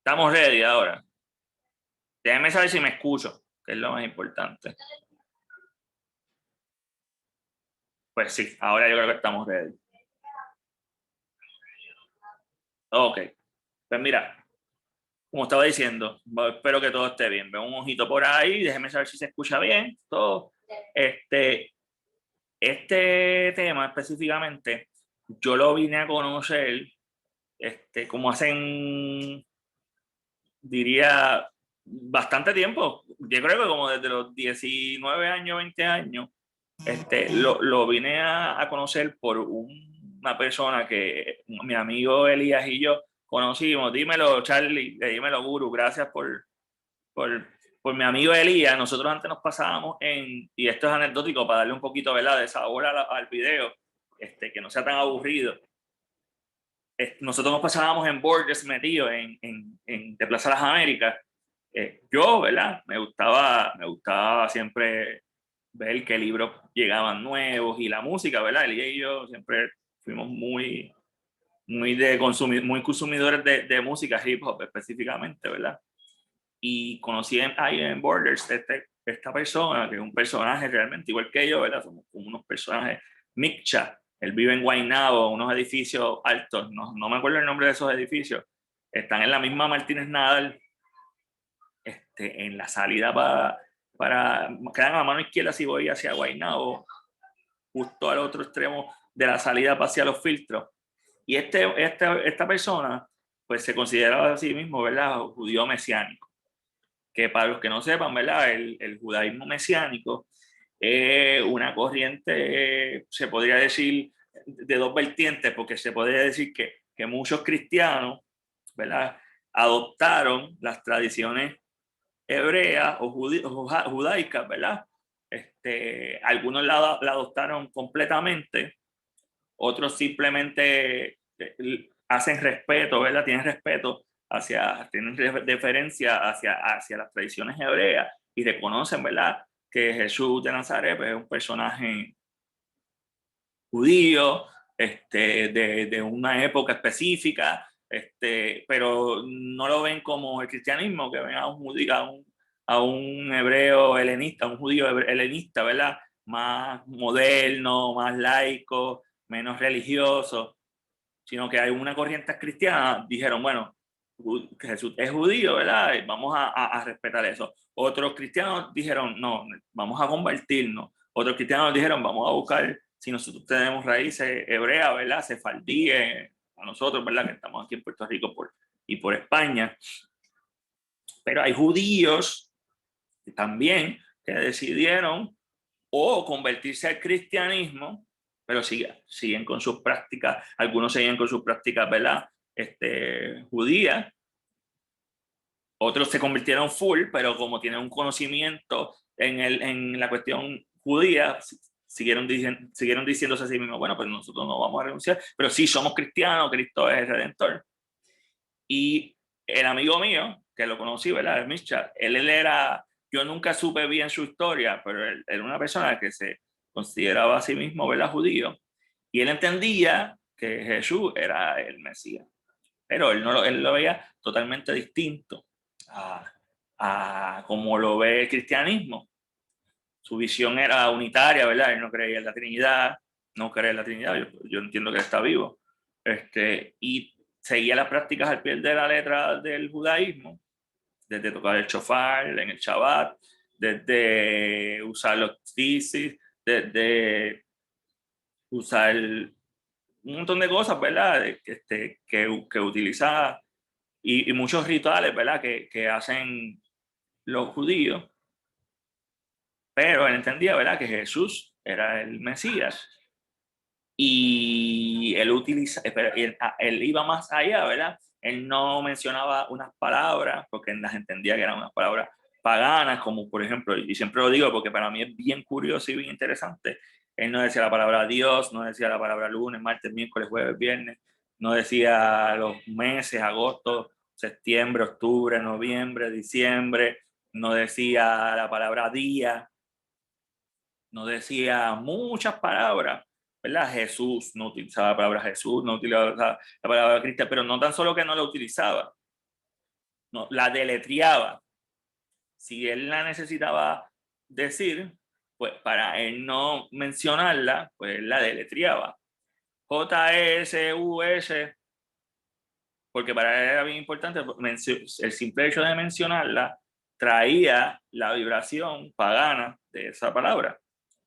Estamos ready ahora. Déjenme saber si me escucho, que es lo más importante. Pues sí, ahora yo creo que estamos ready. Ok. Pues mira, como estaba diciendo, espero que todo esté bien. Veo un ojito por ahí, déjenme saber si se escucha bien. Todo. Este tema específicamente, yo lo vine a conocer como hacen, diría, bastante tiempo. Yo creo que como desde los 19 años, 20 años, lo vine a conocer por una persona que mi amigo Elías y yo conocimos. Dímelo, Charlie, dímelo, Guru, gracias por, por mi amigo Elías. Nosotros antes nos pasábamos y esto es anecdótico para darle un poquito, ¿verdad?, de sabor al video, que no sea tan aburrido. Nosotros nos pasábamos en Borders metidos de Plaza Las Américas. Yo, ¿verdad? Me gustaba siempre ver qué libros llegaban nuevos y la música, ¿verdad? Él y yo siempre fuimos muy muy consumidores de música hip hop específicamente, ¿verdad? Y conocí ahí en Borders esta persona, que es un personaje realmente igual que yo, ¿verdad? Somos como unos personajes. Mikcha, él vive en Guaynabo, unos edificios altos, no me acuerdo el nombre de esos edificios, están en la misma Martínez Nadal, en la salida quedan a la mano izquierda si voy hacia Guaynabo, justo al otro extremo de la salida hacia los filtros. Y esta persona, pues se consideraba a sí mismo, ¿verdad?, judío mesiánico. Que para los que no sepan, ¿verdad?, el judaísmo mesiánico es una corriente, se podría decir, de dos vertientes, porque se podría decir que muchos cristianos, ¿verdad?, adoptaron las tradiciones hebreas o judaicas, ¿verdad? Algunos la adoptaron completamente, otros simplemente hacen respeto, ¿verdad? Tienen respeto tienen deferencia hacia las tradiciones hebreas y reconocen, ¿verdad?, que Jesús de Nazaret, pues, es un personaje judío, de una época específica, pero no lo ven como el cristianismo, que ven a un judío, a un hebreo helenista, un judío helenista, ¿verdad?, más moderno, más laico, menos religioso, sino que hay una corriente cristiana, dijeron, bueno, Jesús es judío, ¿verdad? Vamos a respetar eso. Otros cristianos dijeron, no, vamos a convertirnos. Otros cristianos dijeron, vamos a buscar, si nosotros tenemos raíces hebreas, ¿verdad?, sefardíes, a nosotros, ¿verdad?, que estamos aquí en Puerto Rico y por España. Pero hay judíos también que decidieron o convertirse al cristianismo, pero siguen con sus prácticas, algunos siguen con sus prácticas, ¿verdad?, judías, otros se convirtieron full, pero como tienen un conocimiento en la cuestión judía, siguieron diciéndose a sí mismos, bueno, pues nosotros no vamos a renunciar, pero sí somos cristianos, Cristo es el Redentor. Y el amigo mío, que lo conocí, ¿verdad?, el Mischa, él era, yo nunca supe bien su historia, pero él era una persona que se consideraba a sí mismo, ¿verdad?, judío, y él entendía que Jesús era el Mesías, pero él lo veía totalmente distinto a como lo ve el cristianismo. Su visión era unitaria, ¿verdad? Él no creía en la Trinidad, no cree en la Trinidad, yo entiendo que él está vivo, y seguía las prácticas al pie de la letra del judaísmo, desde tocar el shofar en el Shabbat, desde usar los tzitzit, desde usar un montón de cosas, ¿verdad?, que utiliza, y muchos rituales, ¿verdad?, que hacen los judíos, pero él entendía, ¿verdad?, que Jesús era el Mesías. Y él iba más allá, ¿verdad? Él no mencionaba unas palabras porque él las entendía que eran unas palabras paganas, como por ejemplo, y siempre lo digo porque para mí es bien curioso y bien interesante, él no decía la palabra Dios, no decía la palabra lunes, martes, miércoles, jueves, viernes, no decía los meses, agosto, septiembre, octubre, noviembre, diciembre, no decía la palabra día, no decía muchas palabras, ¿verdad? Jesús, no utilizaba la palabra Jesús, no utilizaba la palabra Cristo, pero no tan solo que no la utilizaba, no, la deletreaba. Si él la necesitaba decir, pues para él no mencionarla, pues él la deletreaba. J-E-S-U-S, porque para él era bien importante, el simple hecho de mencionarla traía la vibración pagana de esa palabra.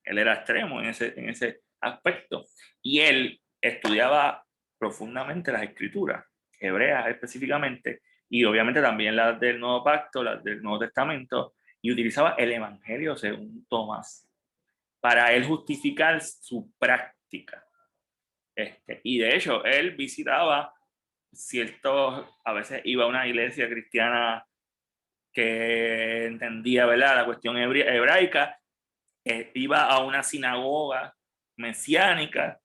Él era extremo en ese aspecto. Y él estudiaba profundamente las escrituras, hebreas específicamente, y obviamente también las del Nuevo Pacto, las del Nuevo Testamento, y utilizaba el Evangelio según Tomás para él justificar su práctica. Y de hecho, él visitaba a veces iba a una iglesia cristiana que entendía, ¿verdad?, la cuestión hebraica, iba a una sinagoga mesiánica,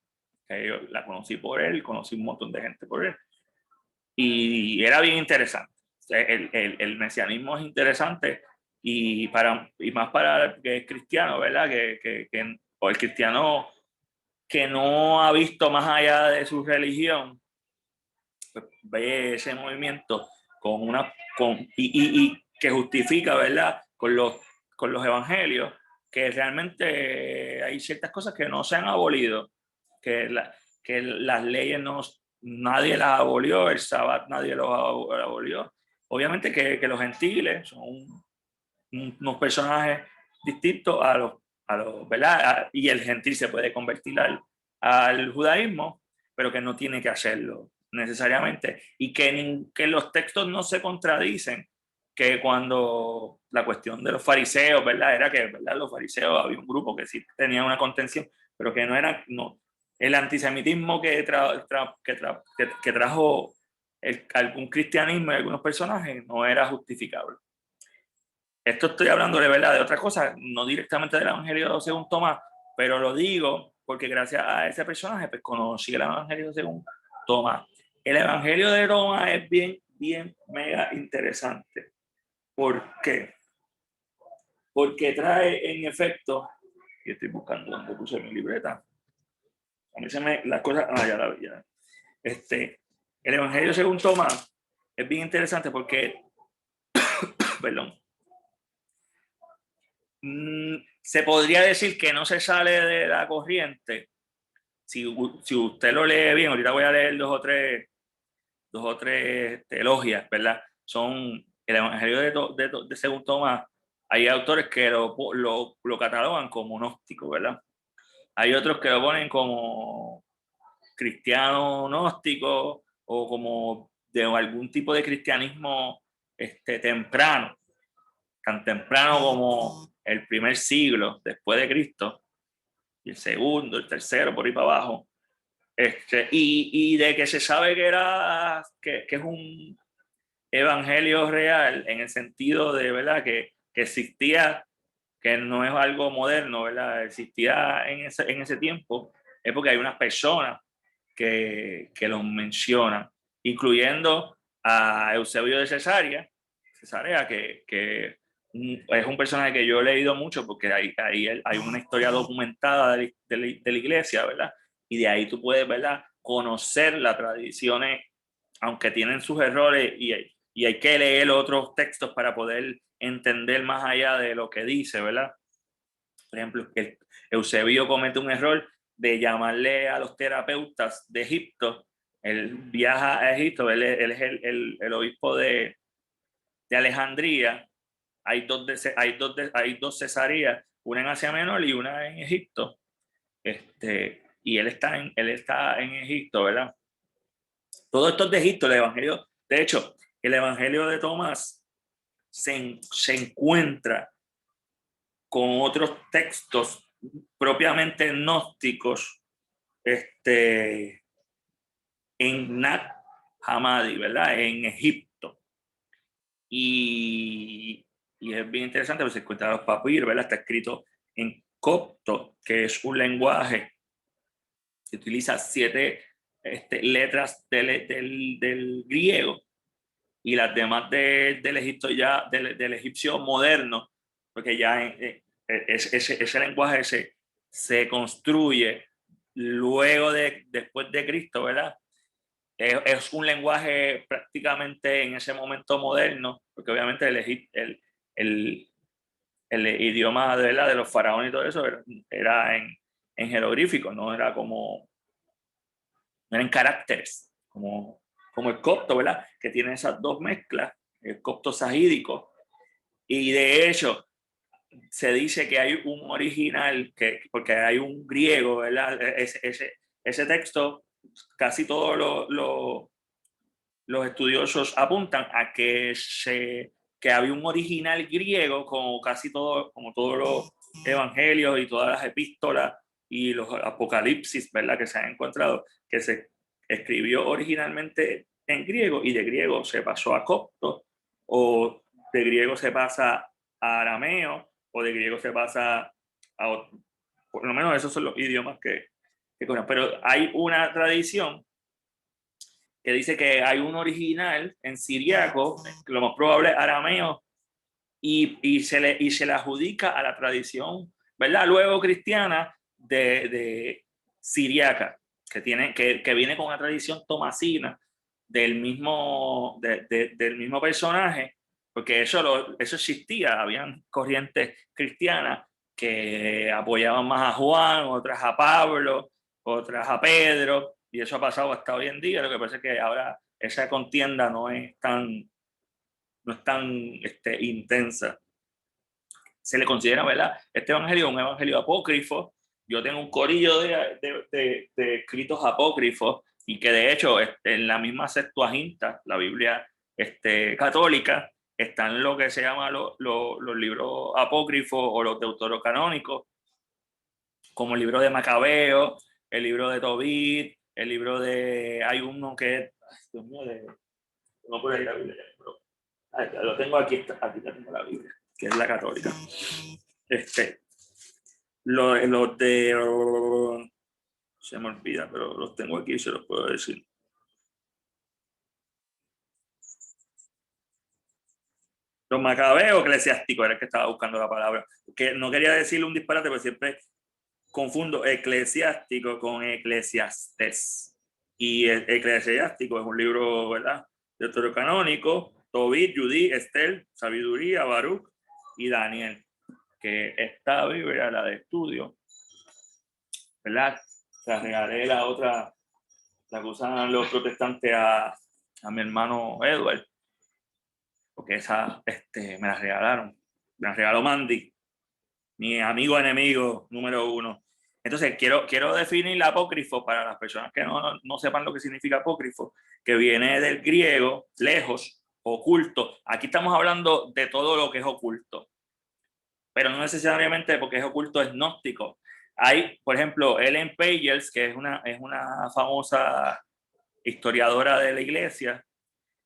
que yo la conocí por él, conocí un montón de gente por él, y era bien interesante. El mesianismo es interesante y más para el que es cristiano, ¿verdad? O el cristiano que no ha visto más allá de su religión, pues ve ese movimiento y que justifica, ¿verdad? Con los evangelios, que realmente hay ciertas cosas que no se han abolido, que, que las leyes nadie las abolió, el sábado nadie lo abolió. Obviamente que los gentiles son unos personajes distintos ¿verdad? Y el gentil se puede convertir al judaísmo, pero que no tiene que hacerlo necesariamente. Y que los textos no se contradicen, que cuando la cuestión de los fariseos, ¿verdad? Era que, ¿verdad?, los fariseos, había un grupo que sí tenía una contención, pero que no era, no, el antisemitismo que trajo algún cristianismo y algunos personajes no era justificable. Esto estoy hablando de verdad de otra cosa, no directamente del Evangelio según Tomás, pero lo digo porque gracias a ese personaje pues conocí el Evangelio según Tomás. El Evangelio de Tomás es bien mega interesante. ¿Por qué? Porque trae en efecto, y estoy buscando donde puse mi libreta, a mí se me, las cosas, ya la vi, ya. El Evangelio según Tomás es bien interesante porque, perdón, se podría decir que no se sale de la corriente. Si usted lo lee bien, ahorita voy a leer dos o tres teologías, ¿verdad? Son el Evangelio de según Tomás. Hay autores que lo catalogan como gnóstico, ¿verdad? Hay otros que lo ponen como cristiano gnóstico o como de algún tipo de cristianismo temprano, tan temprano como el primer siglo después de Cristo, y el segundo, el tercero, por ahí para abajo. Y de que se sabe que es un evangelio real en el sentido de, ¿verdad?, que existía, que no es algo moderno, ¿verdad? Existía en ese tiempo, es porque hay unas personas que los mencionan, incluyendo a Eusebio de Cesarea, que es un personaje que yo he leído mucho porque hay una historia documentada de la iglesia, ¿verdad? Y de ahí tú puedes, ¿verdad?, conocer las tradiciones, aunque tienen sus errores, y hay que leer otros textos para poder entender más allá de lo que dice, ¿verdad? Por ejemplo, que Eusebio comete un error de llamarle a los terapeutas de Egipto. Él viaja a Egipto, él es el obispo de Alejandría. Hay dos Cesarías, una en Asia Menor y una en Egipto. Y él está en Egipto, ¿verdad? Todo esto es de Egipto, el Evangelio. De hecho, el Evangelio de Tomás se encuentra con otros textos propiamente gnósticos en Nag Hammadi, ¿verdad? En Egipto. Y es bien interesante porque se encuentra los papiros, ¿verdad? Está escrito en copto, que es un lenguaje que utiliza 7 letras del griego, y las demás del Egipto del egipcio moderno, porque ya ese lenguaje se construye después de Cristo, ¿verdad? es un lenguaje prácticamente en ese momento moderno, porque obviamente el, el idioma de los faraones y todo eso era en jeroglíficos, no era como, no eran caracteres, como el copto, ¿verdad? Que tiene esas dos mezclas, el copto sahídico. Y de hecho, se dice que hay un original, porque hay un griego, ¿verdad? Ese texto, casi todos los estudiosos apuntan a que había un original griego, como casi todo, como todos los evangelios y todas las epístolas y los apocalipsis, ¿verdad? Que se han encontrado, que se escribió originalmente en griego y de griego se pasó a copto, o de griego se pasa a arameo, o de griego se pasa a otro. Por lo menos esos son los idiomas que conozco. Pero hay una tradición que dice que hay un original en siriaco, lo más probable arameo, y se le adjudica a la tradición, ¿verdad? Luego cristiana de siriaca, que viene con una tradición tomasina del mismo personaje, porque eso existía, habían corrientes cristianas que apoyaban más a Juan, otras a Pablo, otras a Pedro, y eso ha pasado hasta hoy en día. Lo que pasa es que ahora esa contienda no es tan intensa. Se le considera, ¿verdad? Este evangelio un evangelio apócrifo. Yo tengo un corillo de escritos apócrifos y que de hecho en la misma Septuaginta, la Biblia católica, están lo que se llama los libros apócrifos o los deuterocanónicos, como el libro de Macabeo, el libro de Tobit, el libro de... Hay uno que es... Dios mío, no puedo ir la Biblia, pero lo tengo aquí tengo la Biblia, que es la católica. Los de... Se me olvida, pero los tengo aquí y se los puedo decir. Los macabeos eclesiásticos era el que estaba buscando la palabra. Que no quería decirle un disparate, pero siempre confundo eclesiástico con eclesiastés. Y el eclesiástico es un libro, ¿verdad? Deuterocanónico, Tobit, Judí, Estel, Sabiduría, Baruch y Daniel. Que esta Biblia, la de estudio, ¿verdad? La regalé la otra, la que usan los protestantes a mi hermano Edward, porque esa me la regalaron. Me la regaló Mandy, mi amigo enemigo número uno. Entonces, quiero definir el apócrifo para las personas que no sepan lo que significa apócrifo, que viene del griego, lejos, oculto. Aquí estamos hablando de todo lo que es oculto, pero no necesariamente porque es oculto es gnóstico. Hay, por ejemplo, Ellen Pagels, que es una famosa historiadora de la iglesia.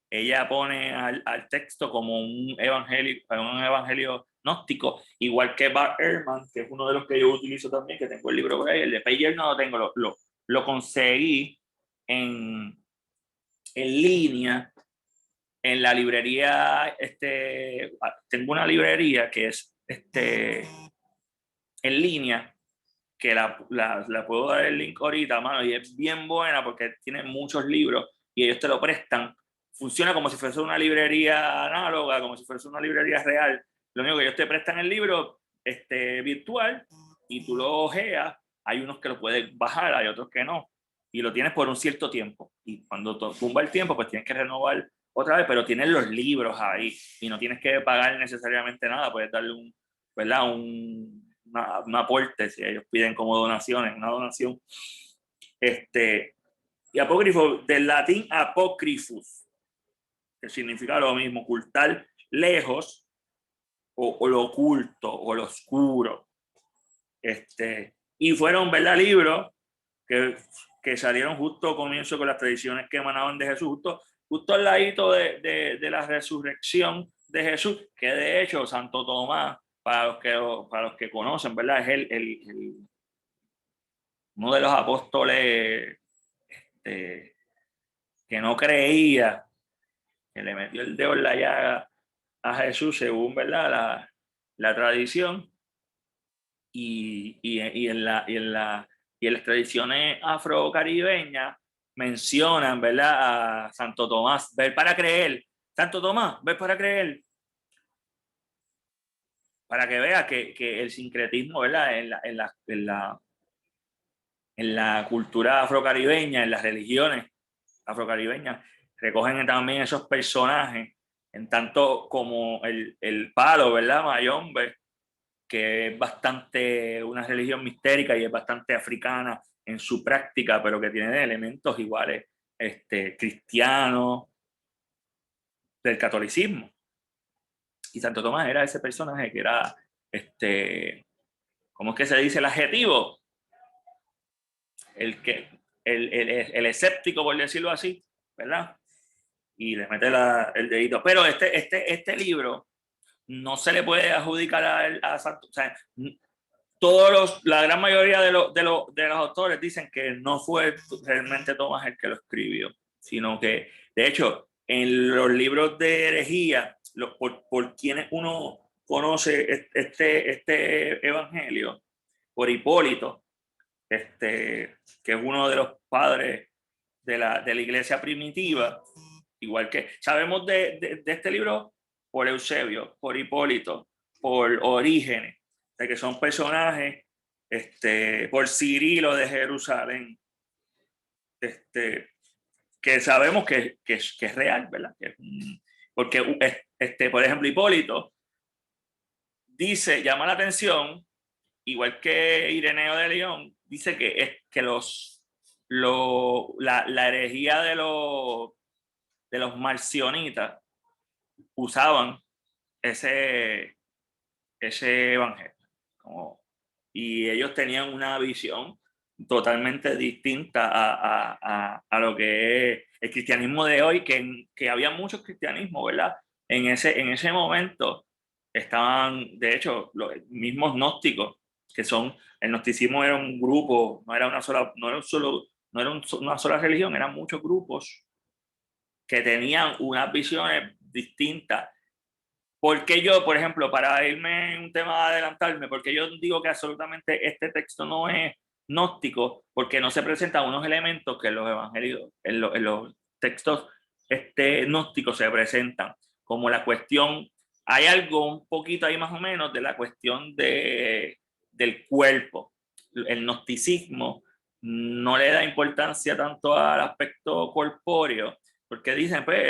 Ella pone al texto como un evangelio gnóstico, igual que Bart Ehrman, que es uno de los que yo utilizo también, que tengo el libro por ahí. El de Pagels no lo tengo, lo conseguí en línea en la librería. Tengo una librería que es en línea, que la puedo dar el link ahorita, mano, y es bien buena porque tiene muchos libros y ellos te lo prestan. Funciona como si fuese una librería análoga, como si fuese una librería real. Lo único que ellos te prestan el libro virtual y tú lo ojeas. Hay unos que lo puedes bajar, hay otros que no. Y lo tienes por un cierto tiempo. Y cuando tumba el tiempo, pues tienes que renovar otra vez, pero tienes los libros ahí y no tienes que pagar necesariamente nada. Puedes darle ¿verdad? Un aporte, si ellos piden como donaciones, una donación. Y apócrifo, del latín apócrifus, que significa lo mismo, ocultar lejos, o lo oculto, o lo oscuro. Y fueron, ¿verdad?, libros que salieron justo comienzo con las tradiciones que emanaban de Jesús, justo al ladito de la resurrección de Jesús, que de hecho Santo Tomás, para los que conocen, ¿verdad?, es uno de los apóstoles que no creía, que le metió el dedo en la llaga a Jesús, según, ¿verdad?, la tradición. Y en las tradiciones afrocaribeñas, mencionan, ¿verdad?, a Santo Tomás, ver para creer. Santo Tomás, ver para creer. Para que vea que el sincretismo, ¿verdad?, en la cultura afrocaribeña, en las religiones afrocaribeñas, recogen también esos personajes, en tanto como el palo, ¿verdad?, Mayombe, que es bastante una religión mistérica y es bastante africana en su práctica, pero que tiene elementos iguales cristianos del catolicismo. Y Santo Tomás era ese personaje que era, ¿cómo es que se dice el adjetivo? El escéptico, por decirlo así, ¿verdad? Y le mete el dedito. Pero este libro no se le puede adjudicar a Santo, o sea, la gran mayoría de los autores dicen que no fue realmente Tomás el que lo escribió, sino que, de hecho, en los libros de herejía, por quienes uno conoce este evangelio, por Hipólito, que es uno de los padres de la iglesia primitiva, igual que sabemos de este libro por Eusebio, por Hipólito, por Orígenes, de que son personajes, por Cirilo de Jerusalén, que sabemos que es real, ¿verdad? Porque, por ejemplo, Hipólito dice, llama la atención, igual que Ireneo de León, dice que la herejía de los marcionitas usaban ese evangelio. Y ellos tenían una visión totalmente distinta a lo que es el cristianismo de hoy, que había muchos cristianismos, ¿verdad? En ese momento estaban, de hecho, los mismos gnósticos, el gnosticismo era un grupo, no era una sola religión, eran muchos grupos que tenían unas visiones distintas. Porque yo, por ejemplo, para irme en un tema de adelantarme, porque yo digo que absolutamente este texto no es gnóstico, porque no se presentan unos elementos que en los evangelios, en los textos gnósticos se presentan, como la cuestión, hay algo un poquito ahí más o menos de la cuestión del cuerpo. El gnosticismo no le da importancia tanto al aspecto corpóreo, porque dicen, pues,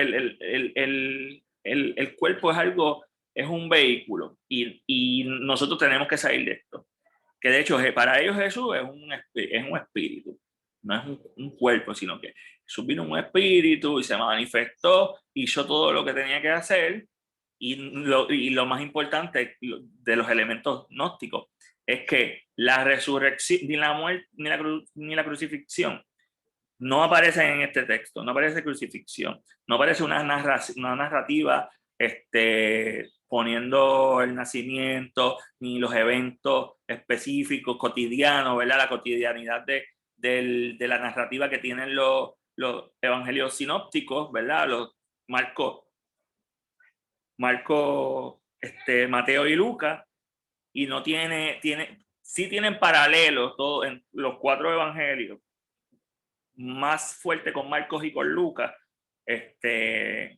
el cuerpo es algo, es un vehículo y nosotros tenemos que salir de esto. Que de hecho para ellos Jesús es un espíritu, no es un cuerpo, sino que Jesús vino un espíritu y se manifestó, hizo todo lo que tenía que hacer y lo más importante de los elementos gnósticos es que la resurrección, ni la muerte, ni la crucifixión no aparece en este texto, no aparece crucifixión, no aparece una narrativa poniendo el nacimiento, ni los eventos específicos, cotidianos, ¿verdad? La cotidianidad de la narrativa que tienen los evangelios sinópticos, ¿verdad? Los Marcos, Mateo y Lucas, y no sí tienen paralelos todos en los 4 evangelios, más fuerte con Marcos y con Lucas, que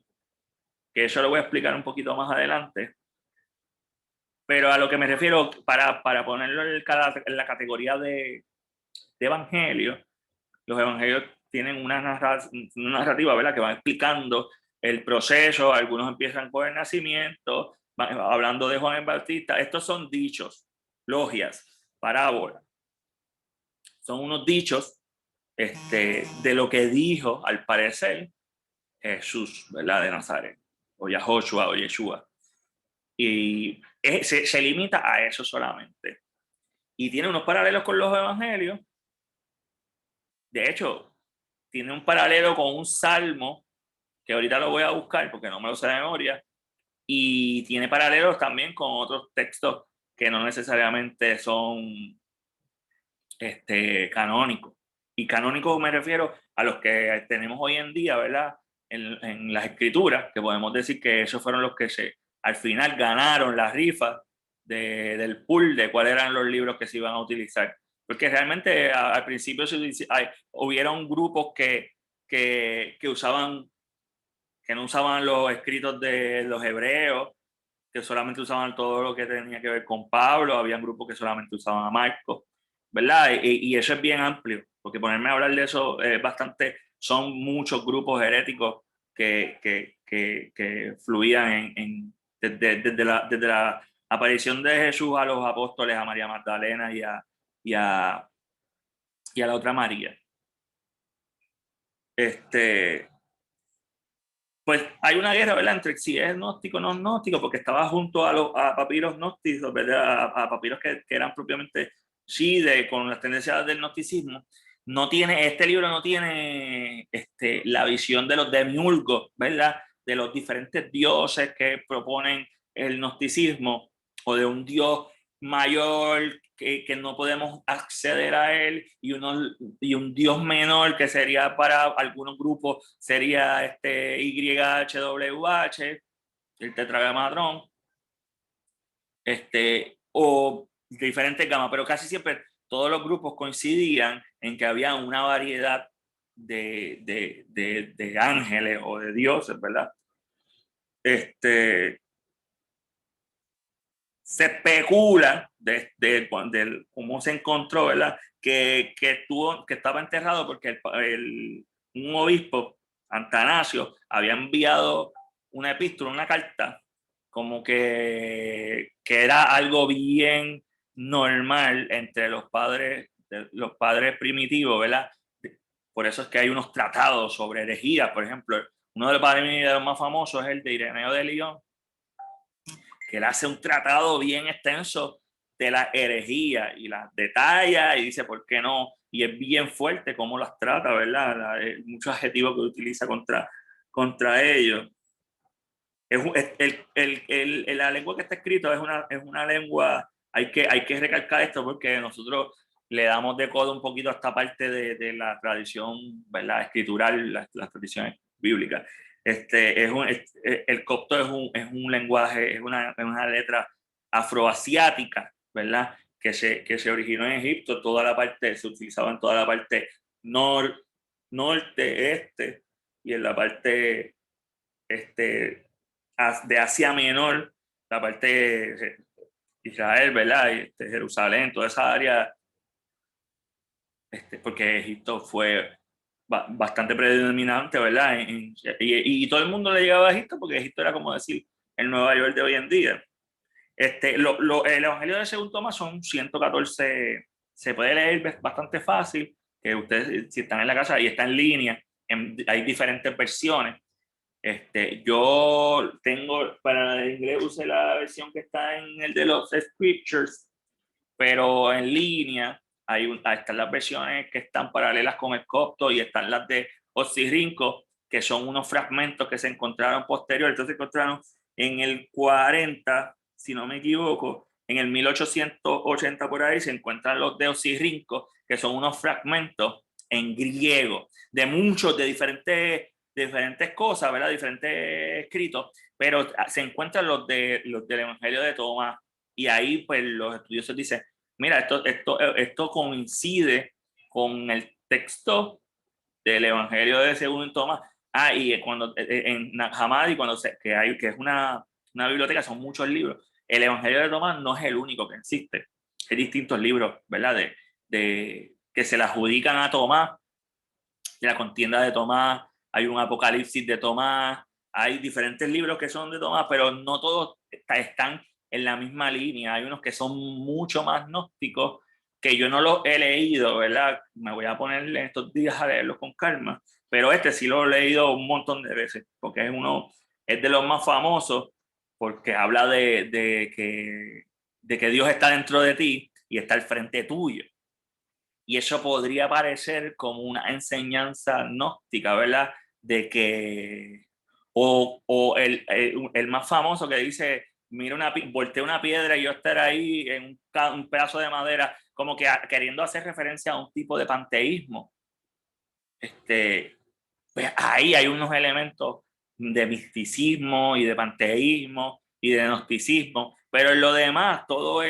eso lo voy a explicar un poquito más adelante. Pero a lo que me refiero, para ponerlo en la categoría de evangelio, los evangelios tienen una narrativa, ¿verdad?, que va explicando el proceso. Algunos empiezan con el nacimiento, hablando de Juan el Bautista. Estos son dichos, logias, parábolas. Son unos dichos de lo que dijo, al parecer, Jesús, ¿verdad?, de Nazaret, o Yahoshua o Yeshua. Y se limita a eso solamente. Y tiene unos paralelos con los evangelios. De hecho, tiene un paralelo con un salmo, que ahorita lo voy a buscar porque no me lo sé de memoria, y tiene paralelos también con otros textos que no necesariamente son canónicos. Y canónicos me refiero a los que tenemos hoy en día, ¿verdad?, en las escrituras, que podemos decir que esos fueron los que al final ganaron la rifa del pool de cuáles eran los libros que se iban a utilizar. Porque realmente al principio hubieron grupos que que no usaban los escritos de los hebreos, que solamente usaban todo lo que tenía que ver con Pablo, había grupos que solamente usaban a Marcos, ¿verdad? Y eso es bien amplio, porque ponerme a hablar de eso es bastante, son muchos grupos heréticos que fluían desde la aparición de Jesús a los apóstoles, a María Magdalena y a la otra María. Pues hay una guerra, ¿verdad?, entre si es gnóstico o no gnóstico, porque estaba junto a papiros gnósticos, ¿verdad?, a papiros que eran propiamente sí, con las tendencias del gnosticismo. Este libro no tiene la visión de los demiurgos, ¿verdad?, de los diferentes dioses que proponen el gnosticismo, o de un dios mayor que no podemos acceder a él, y un dios menor que sería para algunos grupos sería YHWH, el tetragramatron, o diferentes gamas, pero casi siempre todos los grupos coincidían en que había una variedad de ángeles o de dioses, ¿verdad? Se especula de cómo se encontró, ¿verdad?, que estaba enterrado porque un obispo, Atanasio, había enviado una epístola, una carta, como que era algo bien normal entre los padres primitivos, ¿verdad? Por eso es que hay unos tratados sobre herejías, por ejemplo. Uno de los padres primitivos más famosos es el de Ireneo de Lyon, que él hace un tratado bien extenso de la herejía y las detalla y dice por qué no, y es bien fuerte cómo las trata, ¿verdad? Muchos adjetivos que utiliza contra ellos. La lengua que está escrito es una lengua, hay que recalcar esto porque nosotros le damos de codo un poquito a esta parte de la tradición, ¿verdad?, escritural, las tradiciones bíblicas. El copto es un lenguaje, es una letra afroasiática, ¿verdad?, que se originó en Egipto, se utilizaba en toda la parte norte, y en la parte de Asia Menor, la parte de Israel, ¿verdad?, y Jerusalén, toda esa área, porque Egipto fue bastante predominante, ¿verdad? Y todo el mundo le llegaba a Egipto porque Egipto era como decir el Nueva York de hoy en día. El Evangelio de según Tomás son 114, se puede leer bastante fácil, que ustedes si están en la casa y está en línea, hay diferentes versiones. Yo tengo, para el inglés usé la versión que está en el de los Scriptures, pero en línea están las versiones que están paralelas con el copto, y están las de Oxirrinco, que son unos fragmentos que se encontraron posteriores. Entonces se encontraron en el 40, si no me equivoco, en el 1880 por ahí, se encuentran los de Oxirrinco, que son unos fragmentos en griego, de diferentes cosas, ¿verdad? Diferentes escritos, pero se encuentran los del Evangelio de Tomás, y ahí pues los estudiosos dicen, mira, esto coincide con el texto del Evangelio de según Tomás. Y cuando en Hamadi, que es una biblioteca, son muchos libros, el Evangelio de Tomás no es el único que existe. Hay distintos libros, ¿verdad?, que se le adjudican a Tomás, de la contienda de Tomás, hay un Apocalipsis de Tomás, hay diferentes libros que son de Tomás, pero no todos están en la misma línea. Hay unos que son mucho más gnósticos, que yo no los he leído, ¿verdad? Me voy a poner en estos días a leerlos con calma, pero sí lo he leído un montón de veces, porque es de los más famosos, porque habla de que Dios está dentro de ti y está al frente tuyo. Y eso podría parecer como una enseñanza gnóstica, ¿verdad? De que, o el más famoso que dice, mira, voltea una piedra y yo estar ahí en un pedazo de madera, como que queriendo hacer referencia a un tipo de panteísmo. Pues ahí hay unos elementos de misticismo y de panteísmo y de gnosticismo, pero en lo demás todo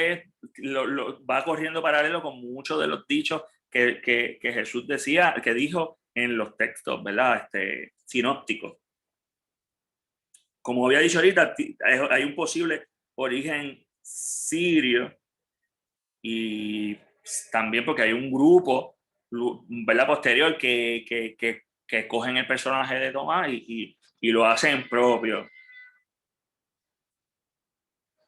va corriendo paralelo con muchos de los dichos que Jesús decía, que dijo en los textos, ¿verdad? Sinópticos. Como había dicho ahorita, hay un posible origen sirio y también porque hay un grupo, ¿verdad? Posterior que cogen el personaje de Tomás y lo hacen propio.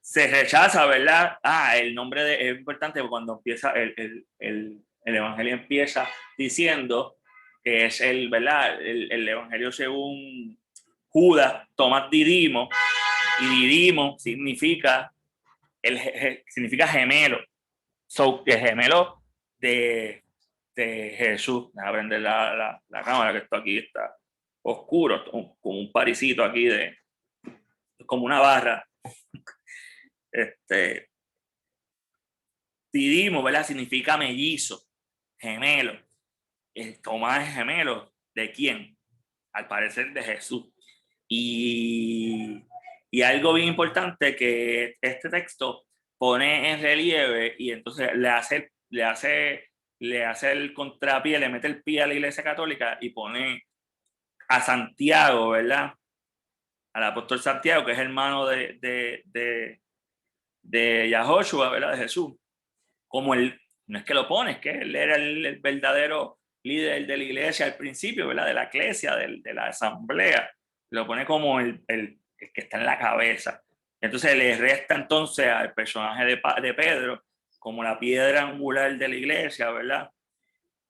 Se rechaza, ¿verdad? El nombre es importante cuando empieza el evangelio empieza diciendo que es ¿verdad? El evangelio según Judas, Tomás Didimo, y Didimo significa gemelo. El gemelo de, de Jesús. Déjame prender la cámara, que esto aquí está oscuro, como un parisito aquí como una barra. Didimo, ¿verdad? Significa mellizo, gemelo. Tomás es gemelo. ¿De quién? Al parecer de Jesús. Y algo bien importante que este texto pone en relieve y entonces le hace el contrapié, le mete el pie a la Iglesia Católica y pone a Santiago, ¿verdad? Al apóstol Santiago, que es hermano de Yahoshua, ¿verdad? De Jesús. Como no es que lo pone, es que él era el verdadero líder de la iglesia al principio, ¿verdad? De la iglesia, de la asamblea. Lo pone como el que está en la cabeza. Entonces le resta entonces al personaje de Pedro como la piedra angular de la iglesia, ¿verdad?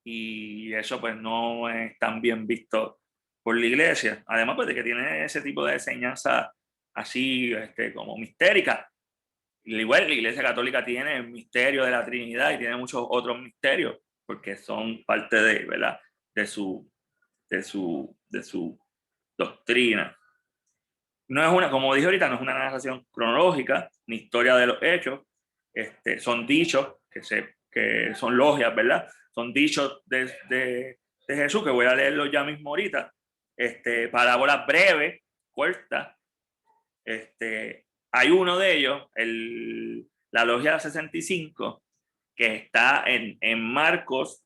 Y eso pues no es tan bien visto por la iglesia. Además pues de que tiene ese tipo de enseñanza así como mistérica. Igual la Iglesia Católica tiene el misterio de la Trinidad y tiene muchos otros misterios, porque son parte de, ¿verdad? De su doctrina. No es como dije ahorita, no es una narración cronológica, ni historia de los hechos. Son dichos, que son logias, ¿verdad? Son dichos de Jesús, que voy a leerlo ya mismo ahorita. Parábolas breves, cortas. Hay uno de ellos, la logia 65, que está en Marcos,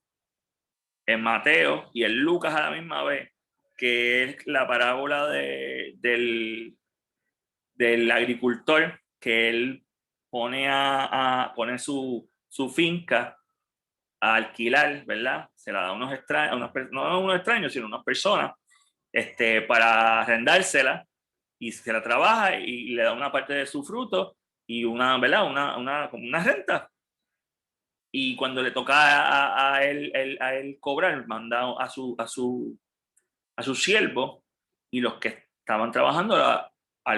en Mateo y en Lucas a la misma vez, que es la parábola del agricultor que él pone su finca a alquilar, ¿verdad? Se la da a unos extraños, no a unos extraños, sino a unas personas, para arrendársela, y se la trabaja y le da una parte de su fruto y ¿verdad? Como una renta. Y cuando le toca a él cobrar, manda a su siervo, y los que estaban trabajando, a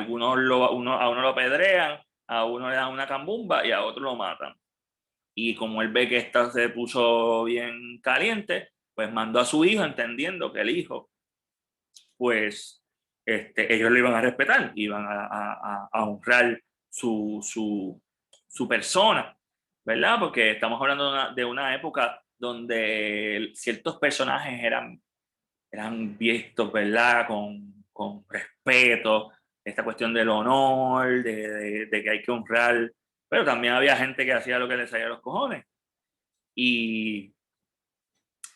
uno lo apedrean, a uno le dan una cambumba y a otro lo matan. Y como él ve que esta se puso bien caliente, pues mandó a su hijo, entendiendo que el hijo, pues ellos lo iban a respetar, iban a honrar su persona, ¿verdad? Porque estamos hablando de una época donde ciertos personajes eran vistos, ¿verdad? Con respeto, esta cuestión del honor, de que hay que honrar, pero también había gente que hacía lo que les salía a los cojones. Y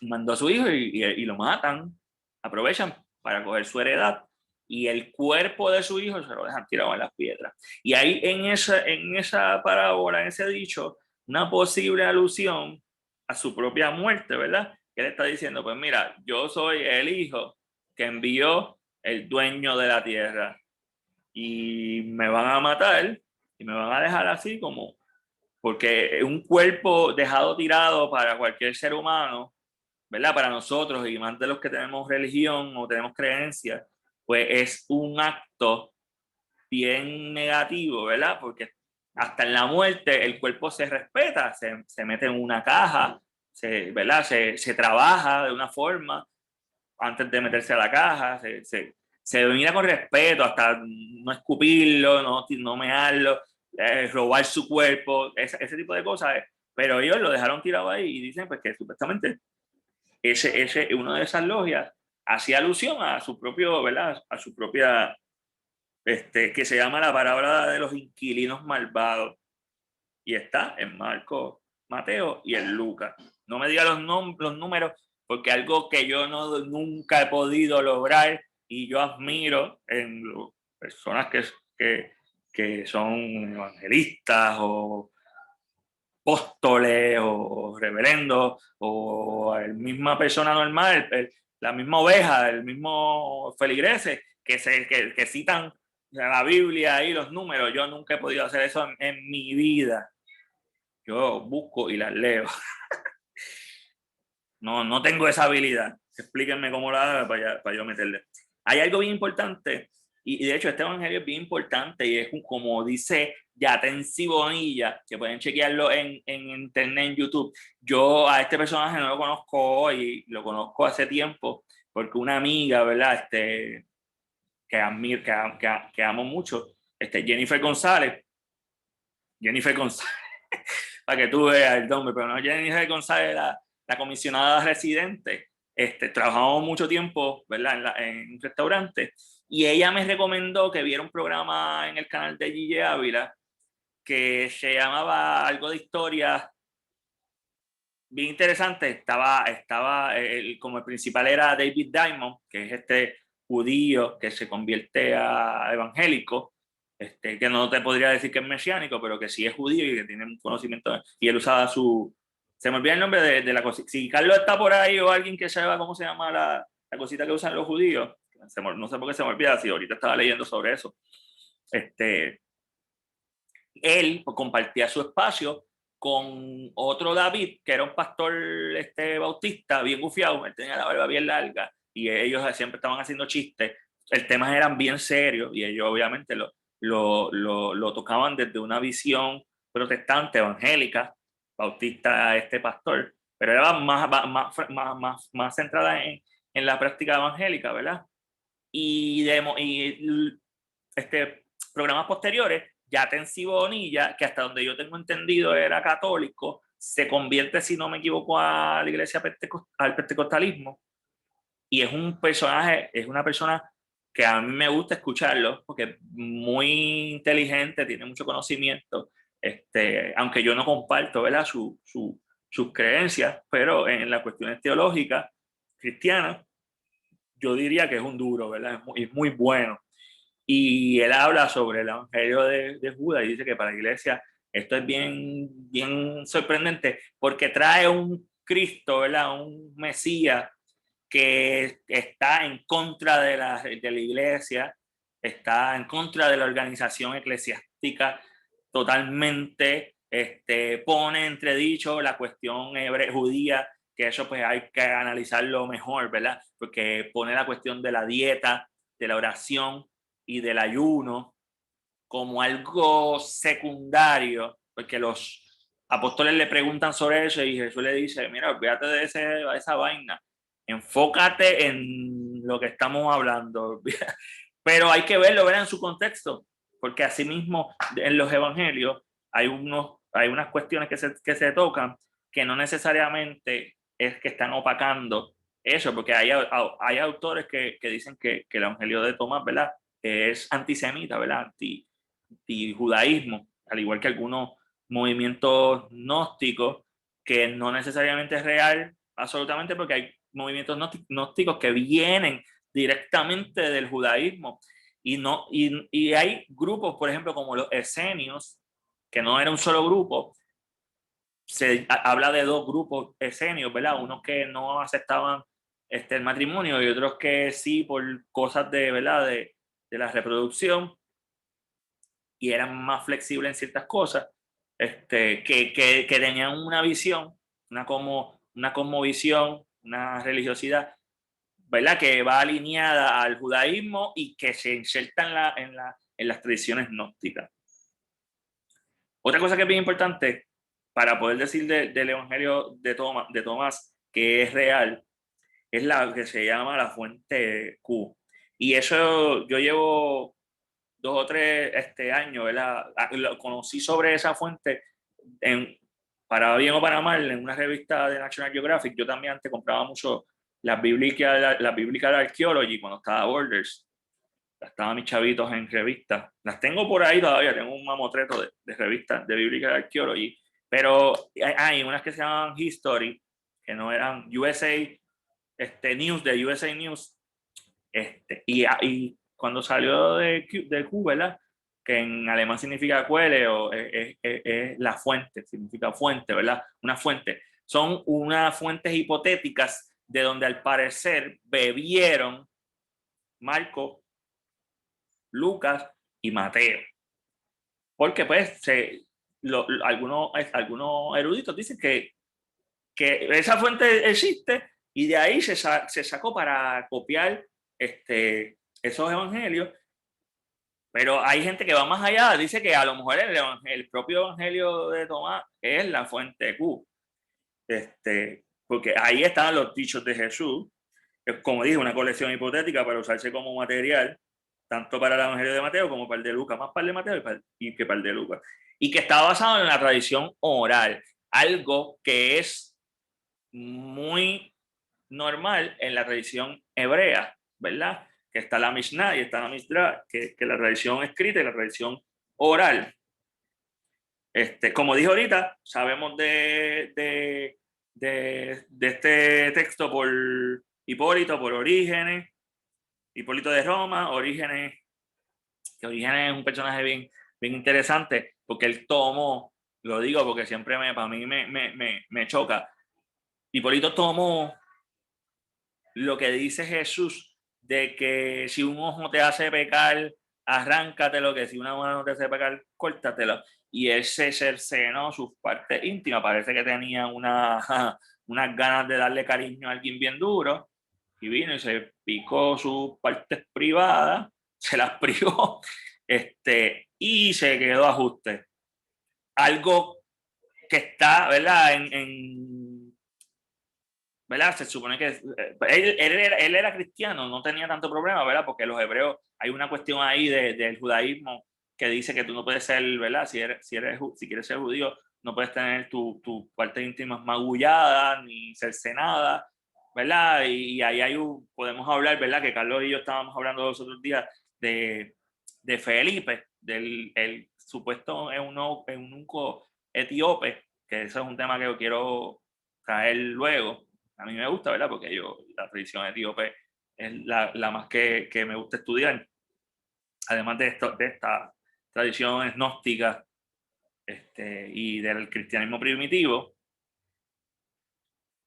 mandó a su hijo y lo matan, aprovechan para coger su heredad, y el cuerpo de su hijo se lo dejan tirado en las piedras. Y ahí en esa parábola, en ese dicho, una posible alusión a su propia muerte, ¿verdad? Que él está diciendo, pues mira, yo soy el hijo que envió el dueño de la tierra, y me van a matar y me van a dejar así, como porque un cuerpo dejado tirado para cualquier ser humano, ¿verdad? Para nosotros, y más de los que tenemos religión o tenemos creencias, pues es un acto bien negativo, ¿verdad? Porque hasta en la muerte el cuerpo se respeta, se mete en una caja, ¿verdad? Se trabaja de una forma antes de meterse a la caja, se mira con respeto, hasta no escupirlo, no mearlo, robar su cuerpo, ese tipo de cosas. Pero ellos lo dejaron tirado ahí y dicen pues que supuestamente una de esas logias hacía alusión a su propio, ¿verdad? A su propia, que se llama la parábola de los inquilinos malvados, y está en Marcos, Mateo y en Lucas. No me diga los números, porque algo que yo nunca he podido lograr y yo admiro en personas que son evangelistas o apóstoles o reverendos o la misma persona normal, la misma oveja, el mismo feligrese que citan la Biblia y los números. Yo nunca he podido hacer eso en mi vida. Yo busco y las leo. No tengo esa habilidad. Explíquenme cómo la hago para yo meterle. Hay algo bien importante, y de hecho este evangelio es bien importante, y es como dice Yatensi Bonilla, que pueden chequearlo en internet, en YouTube. Yo a este personaje no lo conozco hoy, lo conozco hace tiempo, porque una amiga, ¿verdad? Que admiro, que amo mucho, Jennifer González, para que tú veas el nombre, pero no Jennifer González, la comisionada residente. Trabajamos mucho tiempo, ¿verdad? En un restaurante, y ella me recomendó que viera un programa en el canal de Gigi Ávila que se llamaba algo de historia bien interesante. Como el principal era David Diamond, que es este judío que se convierte a evangélico, que no te podría decir que es mesiánico, pero que sí es judío y que tiene un conocimiento. Y él usaba se me olvida el nombre de la cosita. Si Carlos está por ahí o alguien que sepa cómo se llama la cosita que usan los judíos, no sé por qué se me olvida, si ahorita estaba leyendo sobre eso. Él compartía su espacio con otro David, que era un pastor bautista, bien gufiado, él tenía la barba bien larga, y ellos siempre estaban haciendo chistes. El tema eran bien serios, y ellos obviamente lo tocaban desde una visión protestante, evangélica, bautista, este pastor, pero era más centrada en la práctica evangélica, ¿verdad? Y programas posteriores, Yatensi Bonilla, que hasta donde yo tengo entendido era católico, se convierte, si no me equivoco, a la iglesia al pentecostalismo, y es un personaje, es una persona que a mí me gusta escucharlo porque es muy inteligente, tiene mucho conocimiento, aunque yo no comparto, ¿verdad? Sus creencias, pero en las cuestiones teológicas cristianas yo diría que es un duro, ¿verdad? Es muy bueno. Y él habla sobre el Evangelio de Judas y dice que para la iglesia esto es bien sorprendente porque trae un Cristo, ¿verdad? Un Mesías que está en contra de la iglesia, está en contra de la organización eclesiástica totalmente, pone entredicho la cuestión judía, que eso pues hay que analizarlo mejor, ¿verdad? Porque pone la cuestión de la dieta, de la oración y del ayuno como algo secundario, porque los apóstoles le preguntan sobre eso y Jesús le dice, mira, olvídate de esa vaina, enfócate en lo que estamos hablando. Pero hay que verlo, ver en su contexto, porque asimismo en los evangelios hay unas cuestiones que se tocan que no necesariamente es que están opacando eso, porque hay autores que dicen que el evangelio de Tomás, ¿verdad? Es antisemita, ¿verdad? Anti-judaísmo, al igual que algunos movimientos gnósticos, que no necesariamente es real, absolutamente, porque hay movimientos gnósticos que vienen directamente del judaísmo. Y hay grupos, por ejemplo, como los esenios, que no era un solo grupo, habla de dos grupos esenios, ¿verdad? Unos que no aceptaban el matrimonio y otros que sí por cosas ¿verdad? De la reproducción, y eran más flexibles en ciertas cosas, que tenían una visión, una cosmovisión, una religiosidad, ¿verdad? Que va alineada al judaísmo y que se inserta en las tradiciones gnósticas. Otra cosa que es bien importante para poder decir del Evangelio de Tomás que es real, es la que se llama la fuente Q. Y eso yo llevo 2 o 3 años, ¿verdad? Lo conocí sobre esa fuente para bien o para mal, en una revista de National Geographic. Yo también antes compraba mucho las Biblical Archaeology cuando estaba Borders. Estaban mis chavitos en revistas. Las tengo por ahí todavía, tengo un mamotreto de revistas de Biblical Archaeology. Pero hay unas que se llaman History, que no eran USA News, de USA News, y cuando salió de Q, ¿verdad? Que en alemán significa cuele, o es la fuente, significa fuente, ¿verdad? Una fuente. Son unas fuentes hipotéticas de donde al parecer bebieron Marco, Lucas y Mateo. Porque pues algunos eruditos dicen que esa fuente existe y de ahí se sacó para copiar esos evangelios. Pero hay gente que va más allá, dice que a lo mejor el propio evangelio de Tomás es la fuente Q. Porque ahí están los dichos de Jesús, que como dije, una colección hipotética para usarse como material, tanto para el evangelio de Mateo como para el de Lucas, más para el de Mateo que para el de Lucas. Y que está basado en la tradición oral, algo que es muy normal en la tradición hebrea, ¿verdad? Que está la Mishnah y está la Misdrash, que la tradición escrita y la tradición oral. Como dije ahorita, sabemos de este texto por Hipólito, por Orígenes, Hipólito de Roma, Orígenes, que Orígenes es un personaje bien interesante, porque él tomó, lo digo porque siempre para mí me choca, Hipólito tomó lo que dice Jesús de que si un ojo te hace pecar, arráncatelo, que si una mano te hace pecar, córtatelo. Y él se cercenó sus partes íntimas, parece que tenía unas ganas de darle cariño a alguien bien duro, y vino y se picó sus partes privadas, se las privó, y se quedó ajuste. Algo que está, ¿verdad? ¿Verdad? Se supone que él era cristiano, no tenía tanto problema, ¿verdad? Porque los hebreos, hay una cuestión ahí del judaísmo que dice que tú no puedes ser, ¿verdad? Si quieres ser judío, no puedes tener tu parte íntima magullada ni cercenada, ¿verdad? Y ahí podemos hablar, ¿verdad? Que Carlos y yo estábamos hablando los otros días de Felipe, del el supuesto eunuco etíope, que eso es un tema que yo quiero traer luego. A mí me gusta, ¿verdad? Porque la tradición etíope es la más que me gusta estudiar. Además de esta tradición gnóstica y del cristianismo primitivo,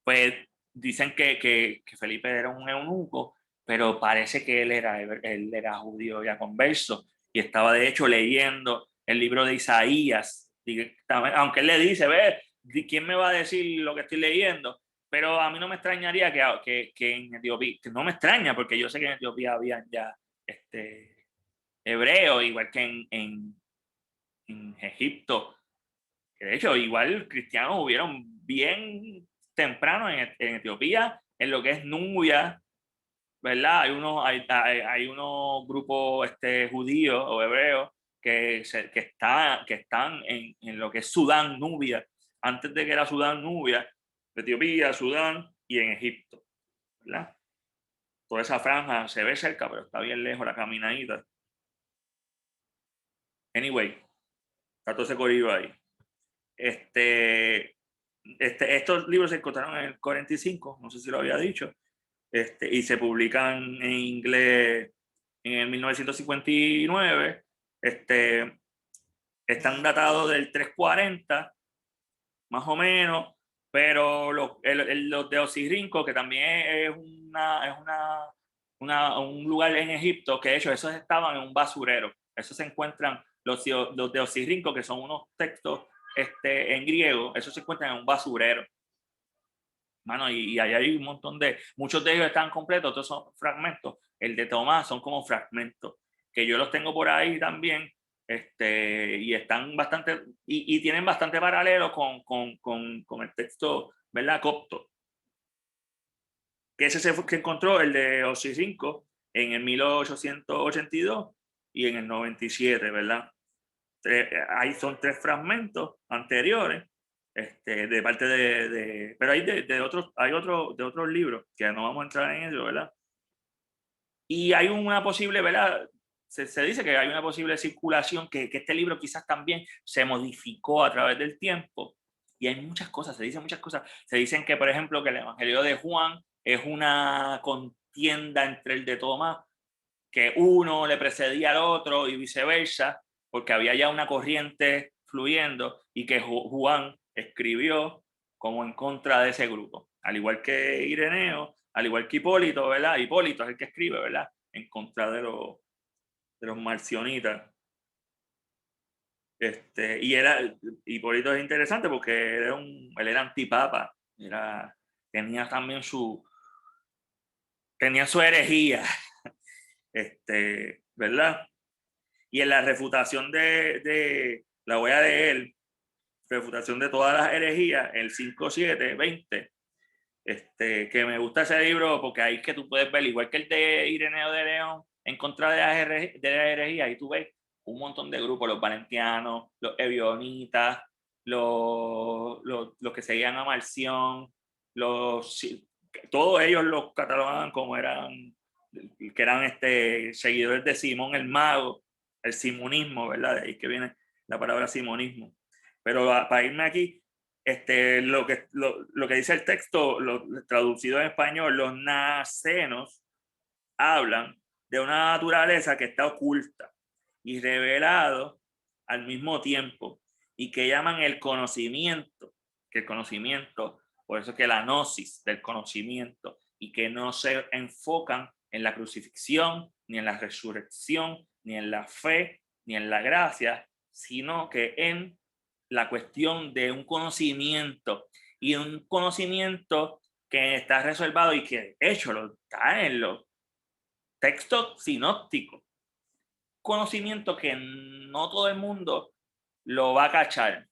pues dicen que Felipe era un eunuco, pero parece que él era judío ya converso y estaba de hecho leyendo el libro de Isaías, aunque él le dice, ve, ¿quién me va a decir lo que estoy leyendo? Pero a mí no me extrañaría que en Etiopía, que no me extraña porque yo sé que en Etiopía había ya hebreos, igual que en Egipto, que de hecho igual cristianos hubieron bien temprano en Etiopía, en lo que es Nubia, ¿verdad? Hay unos grupos judíos o hebreos que están en lo que es Sudán, Nubia, antes de que era Sudán, Nubia, Etiopía, Sudán y en Egipto, ¿verdad? Toda esa franja se ve cerca, pero está bien lejos la caminadita. Anyway, está todo ese corillo ahí. Estos libros se encontraron en el 45, no sé si lo había dicho, y se publican en inglés en el 1959. Están datados del 340, más o menos, pero los de Osirrinco, que también es un lugar en Egipto, que de hecho esos estaban en un basurero. Esos se encuentran, los de Osirrinco, que son unos textos en griego, esos se encuentran en un basurero. Mano, y ahí hay un montón muchos de ellos están completos, otros son fragmentos. El de Tomás son como fragmentos, que yo los tengo por ahí también, y están bastante, y tienen bastante paralelo con el texto, ¿verdad? Copto. Que ese se fue que encontró el de Osirrinco en el 1882 y en el 97, ¿verdad? Ahí son 3 fragmentos anteriores, de parte pero hay de otros libros que no vamos a entrar en ello, ¿verdad? Y hay una posible, ¿verdad? Se dice que hay una posible circulación, que este libro quizás también se modificó a través del tiempo. Y hay muchas cosas, se dicen muchas cosas. Se dicen que, por ejemplo, que el Evangelio de Juan es una contienda entre el de Tomás, que uno le precedía al otro y viceversa, porque había ya una corriente fluyendo y que Juan escribió como en contra de ese grupo, al igual que Ireneo, al igual que Hipólito, ¿verdad? Hipólito es el que escribe, ¿verdad? En contra de los marcionitas. Y Hipólito es interesante porque él era antipapa, tenía también tenía su herejía, ¿verdad? Y en la refutación la voy a leer, refutación de todas las herejías, el 5-7-20, que me gusta ese libro porque ahí es que tú puedes ver, igual que el de Ireneo de León, en contra de la herejía, ahí tú ves un montón de grupos, los valentianos, los ebionitas, los que seguían a Marción, todos ellos los catalogaban como que eran seguidores de Simón el Mago, el simonismo, ¿verdad? De ahí que viene la palabra simonismo. Pero para irme aquí, lo que dice el texto, traducido en español, los nacenos hablan de una naturaleza que está oculta y revelado al mismo tiempo y que llaman el conocimiento, que el conocimiento, por eso que la gnosis del conocimiento, y que no se enfocan en la crucifixión, ni en la resurrección, ni en la fe, ni en la gracia, sino que en la cuestión de un conocimiento, y un conocimiento que está reservado y que de hecho lo está en los textos sinópticos, conocimiento que no todo el mundo lo va a cachar.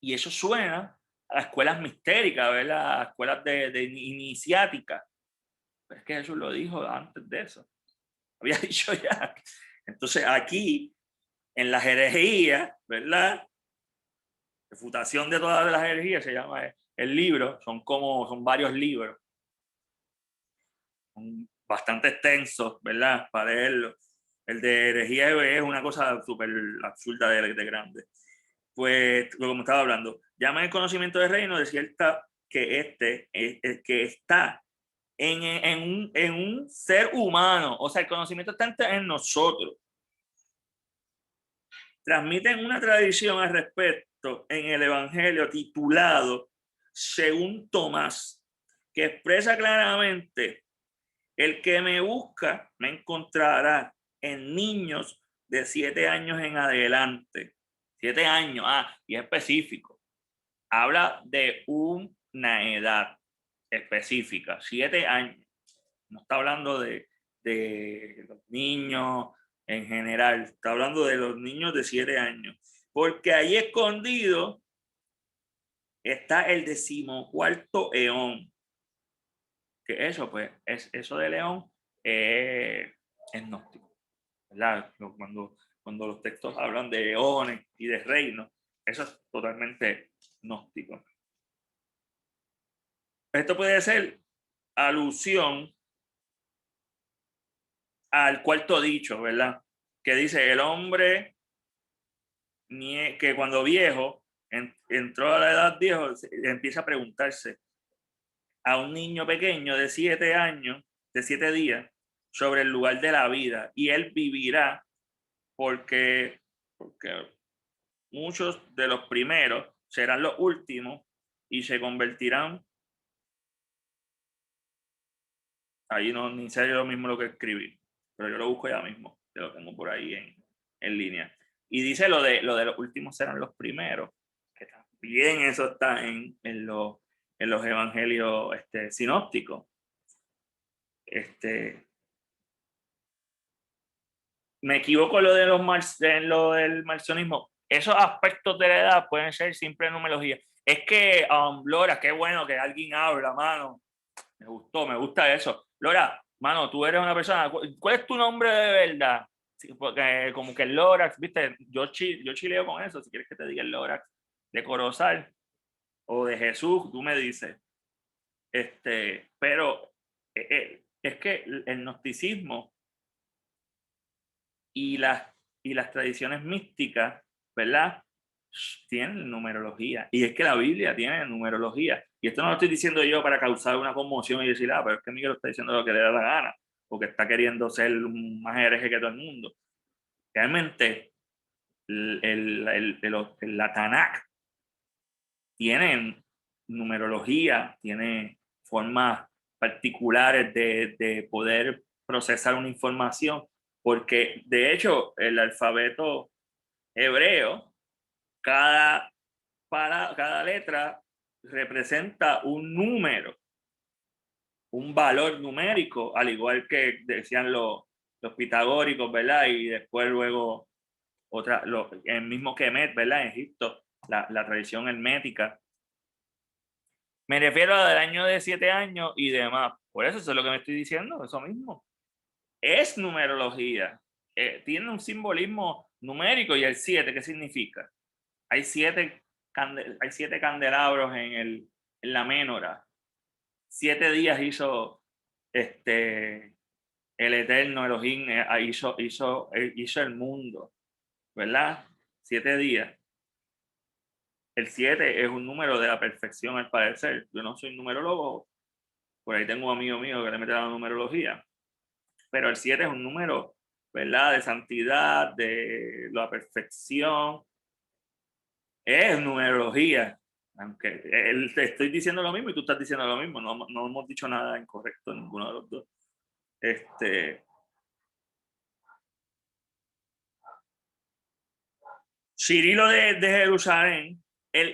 Y eso suena a escuelas mistéricas, ¿verdad? A escuelas de iniciática. Pero es que Jesús lo dijo antes de eso. Había dicho ya. Entonces aquí, en las herejías, ¿verdad? Refutación de todas las herejías se llama el libro. Son varios libros. Son bastante extensos, ¿verdad? Para leerlo. El de herejía es una cosa súper absurda de grande. Pues, como estaba hablando, llama el conocimiento del reino de cierta que que está en un ser humano. O sea, el conocimiento está en nosotros. Transmiten una tradición al respecto en el Evangelio titulado Según Tomás, que expresa claramente: el que me busca me encontrará en niños de 7 años en adelante. 7 años, y es específico. Habla de una edad específica, 7 años. No está hablando de los niños en general, está hablando de los niños de 7 años. Porque ahí escondido está el 14º eón. Que eso, pues, eso de león es gnóstico, ¿verdad? Cuando los textos hablan de eones y de reinos, eso es totalmente gnóstico. Esto puede ser alusión al cuarto dicho, ¿verdad? Que dice: el hombre que cuando viejo entró a la edad viejo, empieza a preguntarse a un niño pequeño de 7 años, de 7 días, sobre el lugar de la vida, y él vivirá porque muchos de los primeros serán los últimos y se convertirán. Ahí no ni sé yo mismo lo que escribí, pero yo lo busco ya mismo, yo lo tengo por ahí en línea. Y dice lo de los últimos serán los primeros, que también eso está en los evangelios sinópticos. Me equivoco lo de lo del marcionismo. Esos aspectos de la edad pueden ser simple numerología. Es que, Lora, qué bueno que alguien habla, mano. Me gusta eso. Lora, mano, tú eres una persona. ¿Cuál es tu nombre de verdad? Sí, porque como que el Lorax, viste, yo chileo con eso. Si quieres que te diga el Lorax de Corozal o de Jesús, tú me dices. Pero es que el gnosticismo y las tradiciones místicas, ¿verdad? Tienen numerología. Y es que la Biblia tiene numerología. Y esto no lo estoy diciendo yo para causar una conmoción y decir, pero es que Miguel está diciendo lo que le da la gana, porque está queriendo ser más hereje que todo el mundo. Realmente, la Tanakh tiene numerología, tiene formas particulares de poder procesar una información, porque de hecho el alfabeto hebreo, cada letra representa un número, un valor numérico, al igual que decían los pitagóricos, ¿verdad? Y después luego el mismo Kemet, ¿verdad? En Egipto, la tradición hermética. Me refiero al año de 7 años y demás. Por eso es lo que me estoy diciendo, eso mismo. Es numerología. Tiene un simbolismo numérico. ¿Y el 7 qué significa? Hay 7 candelabros en la menorá. 7 días hizo el eterno Elohim, hizo el mundo, ¿verdad? 7 días. El 7 es un número de la perfección al parecer. Yo no soy numerólogo, por ahí tengo un amigo mío que le mete la numerología, pero el 7 es un número, ¿verdad? De santidad, de la perfección. Es numerología, aunque te estoy diciendo lo mismo y tú estás diciendo lo mismo, no hemos dicho nada incorrecto en ninguno de los dos. Cirilo de Jerusalén,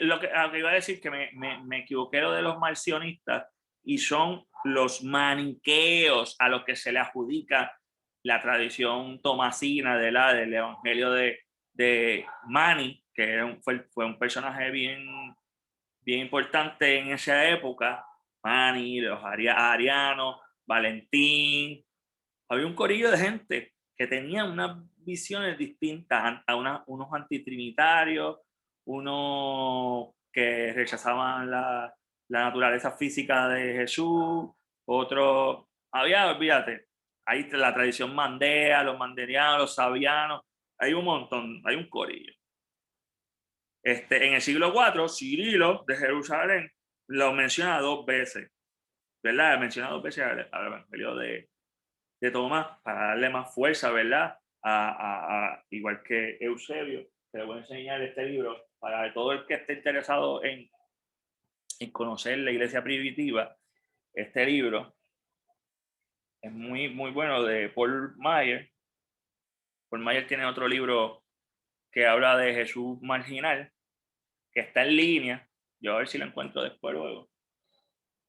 lo que iba a decir que me equivoqué lo de los marcionistas, y son los maniqueos a los que se le adjudica la tradición tomasina del Evangelio de Mani, que fue un personaje bien importante en esa época. Mani, los arianos, Valentín. Había un corillo de gente que tenía unas visiones distintas, unos antitrinitarios, unos que rechazaban la naturaleza física de Jesús, otros, olvídate, hay la tradición mandea, los manderianos, los sabianos, hay un montón, hay un corillo. En el siglo IV, Cirilo de Jerusalén lo menciona 2 veces, ¿verdad? Menciona 2 veces al Evangelio de Tomás para darle más fuerza, ¿verdad? Igual que Eusebio, te le voy a enseñar este libro para todo el que esté interesado en conocer la iglesia primitiva. Este libro es muy bueno, de Paul Maier. Paul Maier tiene otro libro que habla de Jesús marginal, que está en línea. Yo a ver si lo encuentro después luego.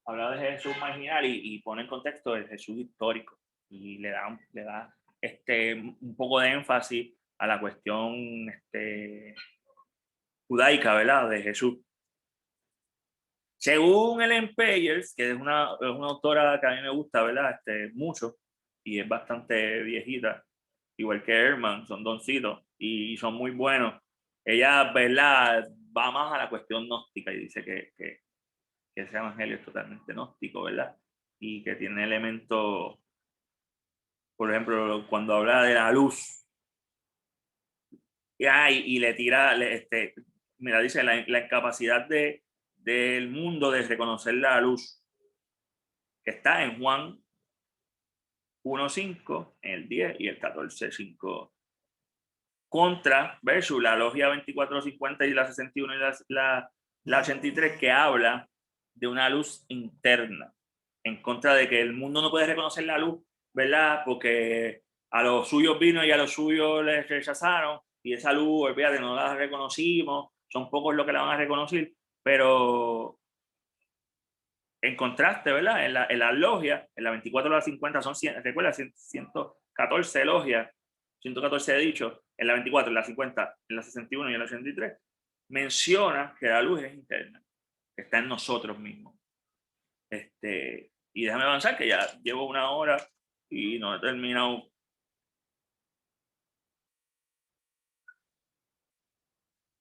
Habla de Jesús marginal y pone en contexto el Jesús histórico y le da un poco de énfasis a la cuestión judaica, ¿verdad? De Jesús. Según Ellen Pagels, que es una autora que a mí me gusta, ¿verdad? Mucho, y es bastante viejita, igual que Herman, son doncitos y son muy buenos. Ella, ¿verdad? Va más a la cuestión gnóstica y dice que ese evangelio es totalmente gnóstico, ¿verdad? Y que tiene elementos, por ejemplo, cuando habla de la luz, y le tira, mira, dice la incapacidad del mundo de reconocer la luz, que está en Juan 1.5, en el 10 y el 14.5, contra, versus la logia 2450 y la 61 y la 83, que habla de una luz interna, en contra de que el mundo no puede reconocer la luz, ¿verdad? Porque a los suyos vino y a los suyos les rechazaron, y esa luz, olvídate, no la reconocimos, son pocos los que la van a reconocer, pero en contraste, ¿verdad? En la logia, en la 24 o la 50 son 100, recuerda, 114 logias, 114 dichos, en la 24, en la 50, en la 61 y en la 83, menciona que la luz es interna, que está en nosotros mismos. Y déjame avanzar, que ya llevo 1 hora y no he terminado.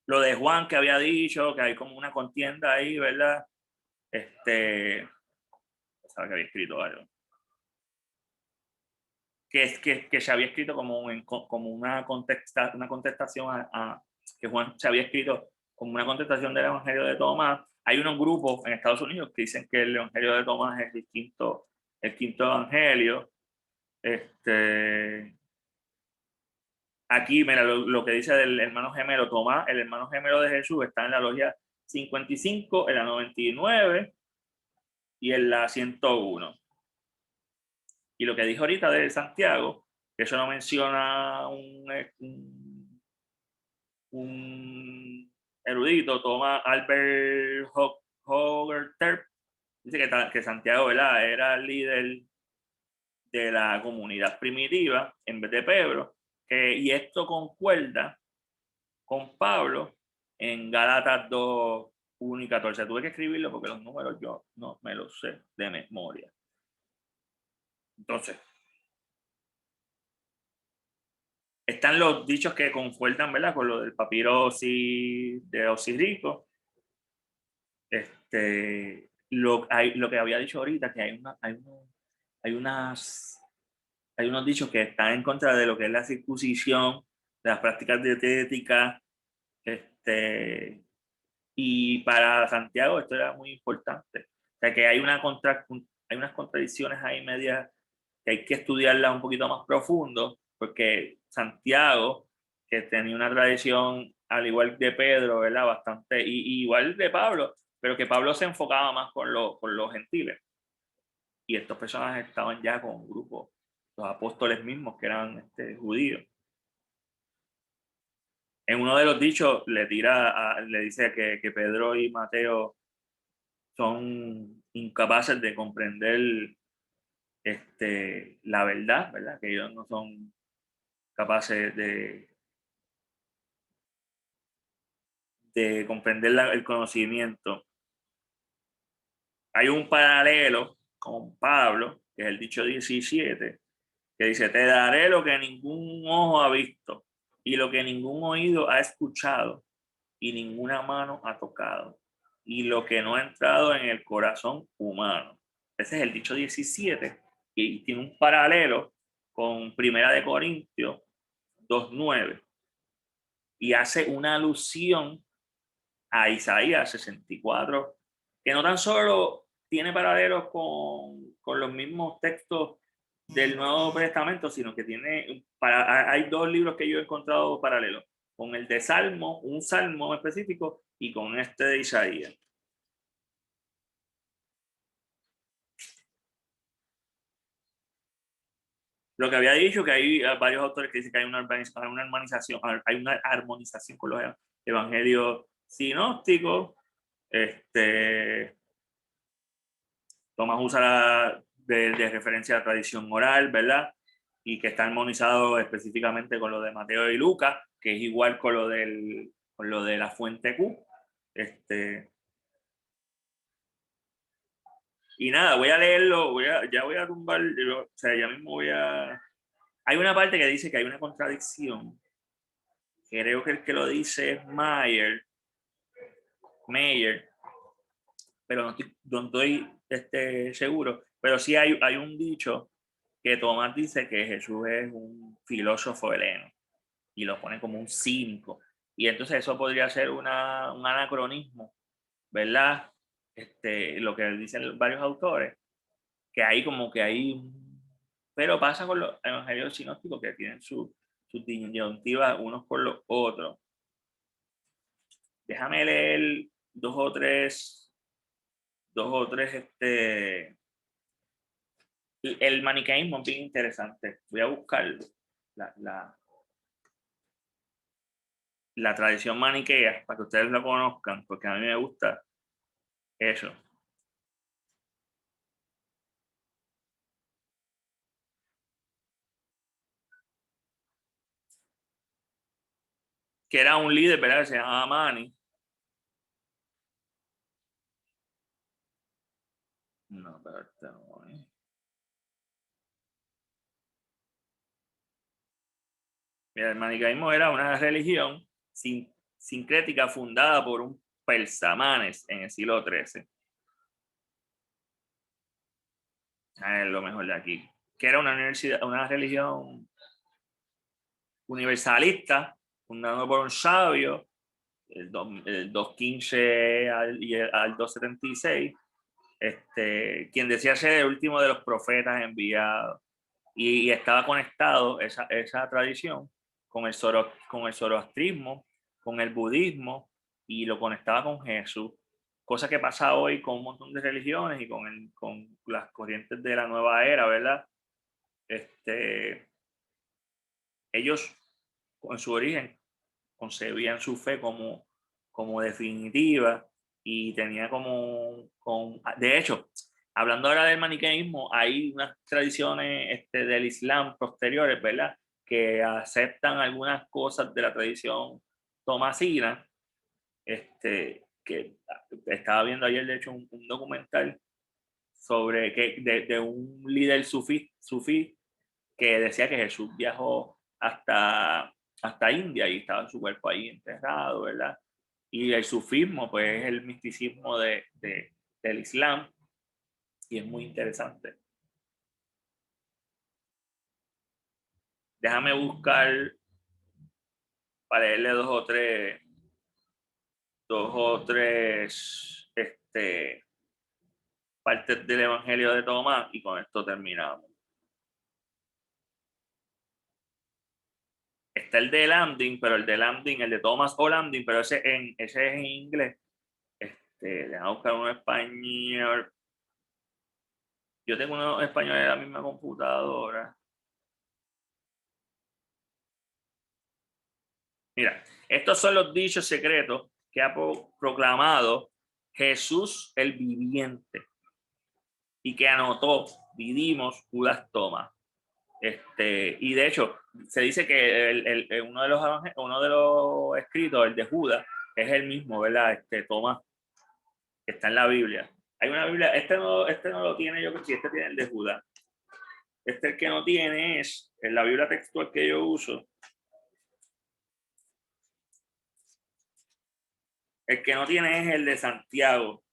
Lo de Juan, que había dicho que hay como una contienda ahí, ¿verdad? Sabe que había escrito algo. Que se había escrito como una contestación que Juan se había escrito como una contestación del Evangelio de Tomás, Hay unos grupos en Estados Unidos que dicen que el Evangelio de Tomás es el quinto evangelio. Aquí, mira, lo que dice del hermano gemelo Tomás, el hermano gemelo de Jesús, está en la logia 55, en la 99 y en la 101. Y lo que dijo ahorita de Santiago, que eso no menciona un erudito, Tomás Albert Hogarth, dice que Santiago, ¿verdad?, era el líder de la comunidad primitiva en vez de Pedro, y esto concuerda con Pablo en Gálatas 2, 1 y 14. Tuve que escribirlo porque los números yo no me los sé de memoria. Entonces, están los dichos que concuerdan, ¿verdad?, con lo del papiro de Osirrico. Lo que había dicho ahorita, que hay unos dichos que están en contra de lo que es la circuncisión, de las prácticas dietéticas, y para Santiago esto era muy importante. O sea que hay unas contradicciones ahí medias que hay que estudiarlas un poquito más profundo, porque Santiago, que tenía una tradición, al igual de Pedro, ¿verdad?, bastante, y igual de Pablo, pero que Pablo se enfocaba más con los gentiles. Y estos personajes estaban ya con un grupo, los apóstoles mismos, que eran judíos. En uno de los dichos le dice que Pedro y Mateo son incapaces de comprender la verdad, ¿verdad? Que ellos no son capaces de comprender el conocimiento. Hay un paralelo con Pablo, que es el dicho 17, que dice: te daré lo que ningún ojo ha visto y lo que ningún oído ha escuchado y ninguna mano ha tocado y lo que no ha entrado en el corazón humano. Ese es el dicho 17 y tiene un paralelo con Primera de Corintios 2:9 y hace una alusión a Isaías 64, que no tan solo tiene paralelos con los mismos textos del Nuevo Testamento, sino que hay dos libros que yo he encontrado paralelos, con el de Salmo, un salmo específico, y con este de Isaías. Lo que había dicho, que hay varios autores que dicen que hay una armonización con los evangelios sinópticos. Tomás usa de referencia a la tradición oral, ¿verdad? Y que está armonizado específicamente con lo de Mateo y Lucas, que es igual con lo de la fuente Q. Y nada, voy a leerlo, ya voy a tumbar, o sea, ya mismo voy a... Hay una parte que dice que hay una contradicción. Creo que el que lo dice es Mayer, pero no estoy seguro. Pero sí hay un dicho que Tomás dice que Jesús es un filósofo heleno y lo pone como un cínico. Y entonces eso podría ser un anacronismo, ¿verdad? Lo que dicen varios autores, que hay como que hay... Pero pasa con los evangelios sinópticos, que tienen sus disyuntivas unos por los otros. Déjame leer dos o tres, el maniqueísmo es bien interesante. Voy a buscarlo. La tradición maniquea, para que ustedes lo conozcan, porque a mí me gusta eso. Que era un líder, ¿verdad?, que se llamaba Mani. No, pero no. Mira, el maniqueísmo era una religión sincrética fundada por un Persamanes en el siglo XIII. Es lo mejor de aquí. Que era una religión universalista, fundada por un sabio, el 215 al 276, quien decía ser el último de los profetas enviados. Y estaba conectado esa tradición con con el zoroastrismo, con el budismo, y lo conectaba con Jesús, cosa que pasa hoy con un montón de religiones y con las corrientes de la nueva era, ¿verdad? Ellos, en su origen, concebían su fe como definitiva y tenía de hecho, hablando ahora del maniqueísmo, hay unas tradiciones del Islam posteriores, ¿verdad? Que aceptan algunas cosas de la tradición tomasina, que estaba viendo ayer, de hecho, un documental sobre de un líder sufí que decía que Jesús viajó hasta India y estaba su cuerpo ahí enterrado, ¿verdad? Y el sufismo, pues, es el misticismo del Islam y es muy interesante. Déjame buscar para leerle dos o tres partes del Evangelio de Tomás y con esto terminamos. Está el de Landing, pero el de Thomas O. Landing, pero ese es en inglés. Déjame buscar un español. Yo tengo unos españoles en la misma computadora. Mira, estos son los dichos secretos que ha proclamado Jesús el viviente y que anotó, vivimos Judas Tomás. Y de hecho, se dice que uno de los escritos, el de Judas, es el mismo, ¿verdad? Tomás, que está en la Biblia. Hay una Biblia, este no lo tiene, yo creo que este tiene el de Judas. El que no tiene es, en la Biblia textual que yo uso, el que no tiene es el de Santiago,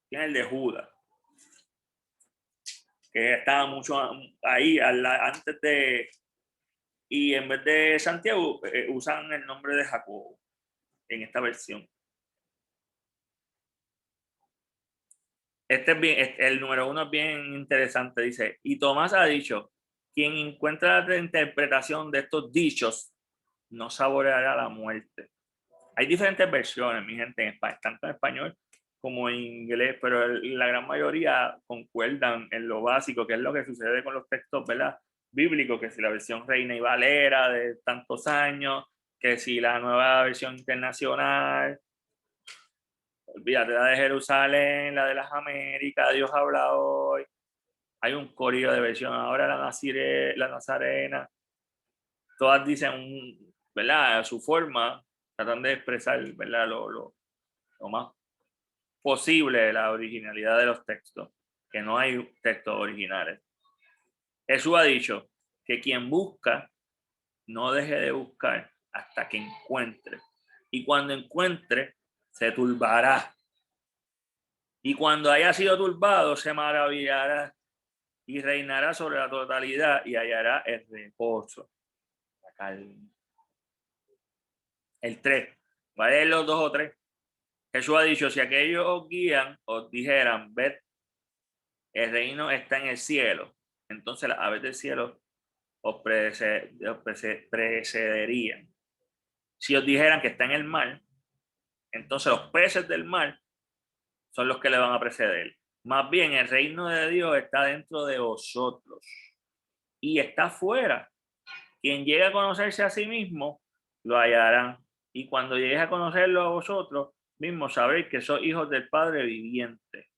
tiene el de Judas, que estaba mucho ahí antes de, y en vez de Santiago usan el nombre de Jacobo en esta versión. El número 1 es bien interesante, dice, y Tomás ha dicho, quien encuentra la interpretación de estos dichos no saboreará la muerte. Hay diferentes versiones, mi gente, tanto en español como en inglés, pero la gran mayoría concuerdan en lo básico, que es lo que sucede con los textos, ¿verdad? Bíblicos, que si la versión Reina y Valera de tantos años, que si la nueva versión internacional, olvídate la de Jerusalén, la de las Américas, Dios habla hoy. Hay un corillo de versiones, ahora la Nazarena, todas dicen, ¿verdad? A su forma, tratan de expresar, ¿verdad? Lo más posible la originalidad de los textos, que no hay textos originales. Jesús ha dicho que quien busca no deje de buscar hasta que encuentre. Y cuando encuentre, se turbará. Y cuando haya sido turbado, se maravillará y reinará sobre la totalidad y hallará el reposo. La calma. El 3. ¿Vale? Los 2 o 3. Jesús ha dicho, si aquellos os guían, os dijeran, ved, el reino está en el cielo, entonces las aves del cielo os precederían. Si os dijeran que está en el mar, entonces los peces del mar son los que le van a preceder. Más bien, el reino de Dios está dentro de vosotros y está afuera. Quien llegue a conocerse a sí mismo, lo hallarán. Y cuando llegues a conocerlo a vosotros mismos, sabréis que sois hijos del Padre viviente.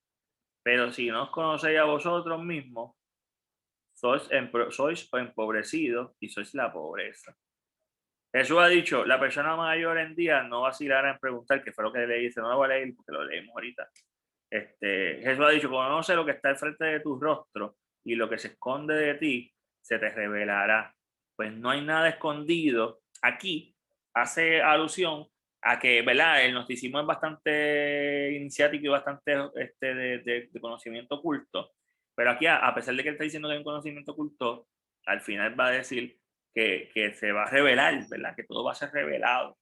Pero si no os conocéis a vosotros mismos, sois empobrecidos y sois la pobreza. Jesús ha dicho, la persona mayor en día no vacilará en preguntar, que fue lo que le dice, no lo voy a leer porque lo leímos ahorita. Jesús ha dicho, conoce lo que está al frente de tu rostro y lo que se esconde de ti se te revelará. Pues no hay nada escondido. Aquí hace alusión a que, ¿verdad? El gnosticismo es bastante iniciático y bastante de conocimiento oculto. Pero aquí, a pesar de que él está diciendo que hay un conocimiento oculto, al final va a decir que se va a revelar, ¿verdad? Que todo va a ser revelado.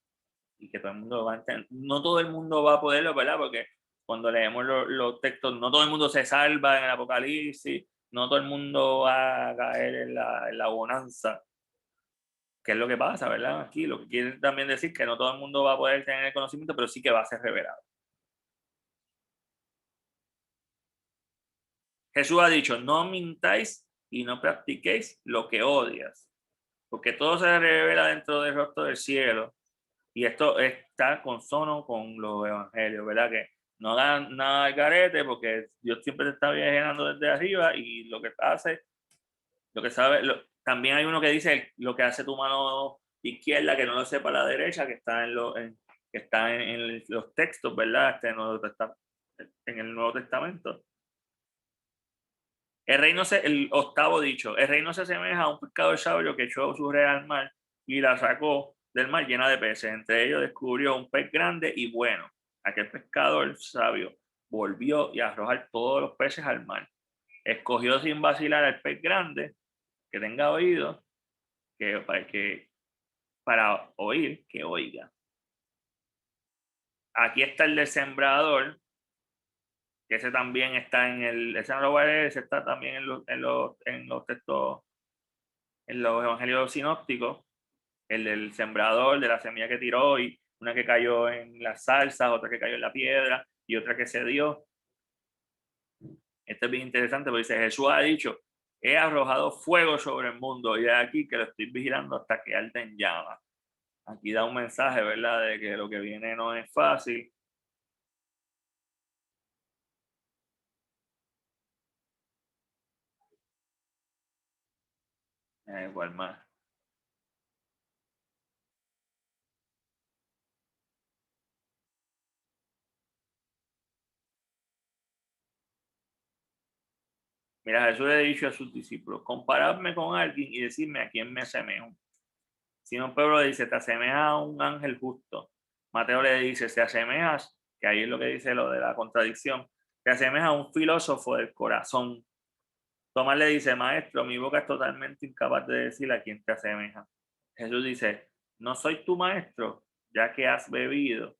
y que todo el mundo va a entender. No todo el mundo va a poderlo, ¿verdad? Porque cuando leemos los textos, no todo el mundo se salva en el Apocalipsis, no todo el mundo va a caer en la bonanza, que es lo que pasa, ¿verdad? Aquí lo que quiere también decir que no todo el mundo va a poder tener el conocimiento, pero sí que va a ser revelado. Jesús ha dicho, no mintáis y no practiquéis lo que odias, porque todo se revela dentro del rostro del cielo. Y esto está consono con los evangelios, ¿verdad? Que no hagan nada al garete porque Dios siempre te está vigilando desde arriba y lo que hace, lo que sabe, también hay uno que dice lo que hace tu mano izquierda, que no lo sepa la derecha, que está que está en los textos, ¿verdad? En el Nuevo Testamento. El octavo dicho, el reino se asemeja a un pescador sabio que echó su red al mar y la sacó del mar llena de peces. Entre ellos descubrió un pez grande y bueno. Aquel pescador sabio volvió y a arrojar todos los peces al mar. Escogió sin vacilar al pez grande que tenga oído, para oír, que oiga. Aquí está el del sembrador, que ese también está ese no lo voy a leer, ese está también en los textos, en los evangelios sinópticos, el del sembrador, de la semilla que tiró, y una que cayó en las salsas, otra que cayó en la piedra y otra que se dio. Este es bien interesante porque dice, Jesús ha dicho, he arrojado fuego sobre el mundo y es aquí que lo estoy vigilando hasta que arde en llamas. Aquí da un mensaje, ¿verdad? De que lo que viene no es fácil. Igual más. Mira, Jesús le ha dicho a sus discípulos, comparadme con alguien y decirme a quién me asemejo. Simón Pedro le dice, te asemejas a un ángel justo. Mateo le dice, te asemejas, que ahí es lo que dice lo de la contradicción, te asemejas a un filósofo del corazón. Tomás le dice, maestro, mi boca es totalmente incapaz de decir a quién te asemeja. Jesús dice, no soy tu maestro, ya que has bebido,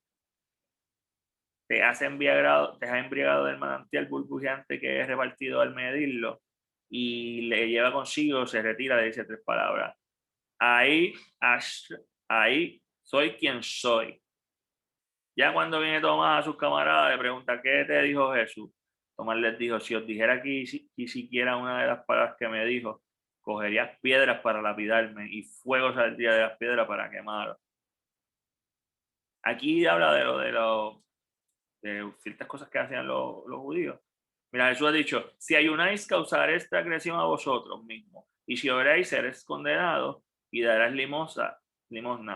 te has embriagado del manantial burbujeante que he repartido al medirlo, y le lleva consigo, se retira, le dice tres palabras. Ahí, ahí soy quien soy. Ya cuando viene Tomás a sus camaradas, le pregunta, ¿qué te dijo Jesús? Tomás les dijo, si os dijera aquí y siquiera una de las palabras que me dijo, cogerías piedras para lapidarme y fuego saldría de las piedras para quemar. Aquí habla de ciertas cosas que hacían los judíos. Mira, Jesús ha dicho, si ayunáis, causaré esta agresión a vosotros mismos, y si oráis, seréis condenados y darás limosna,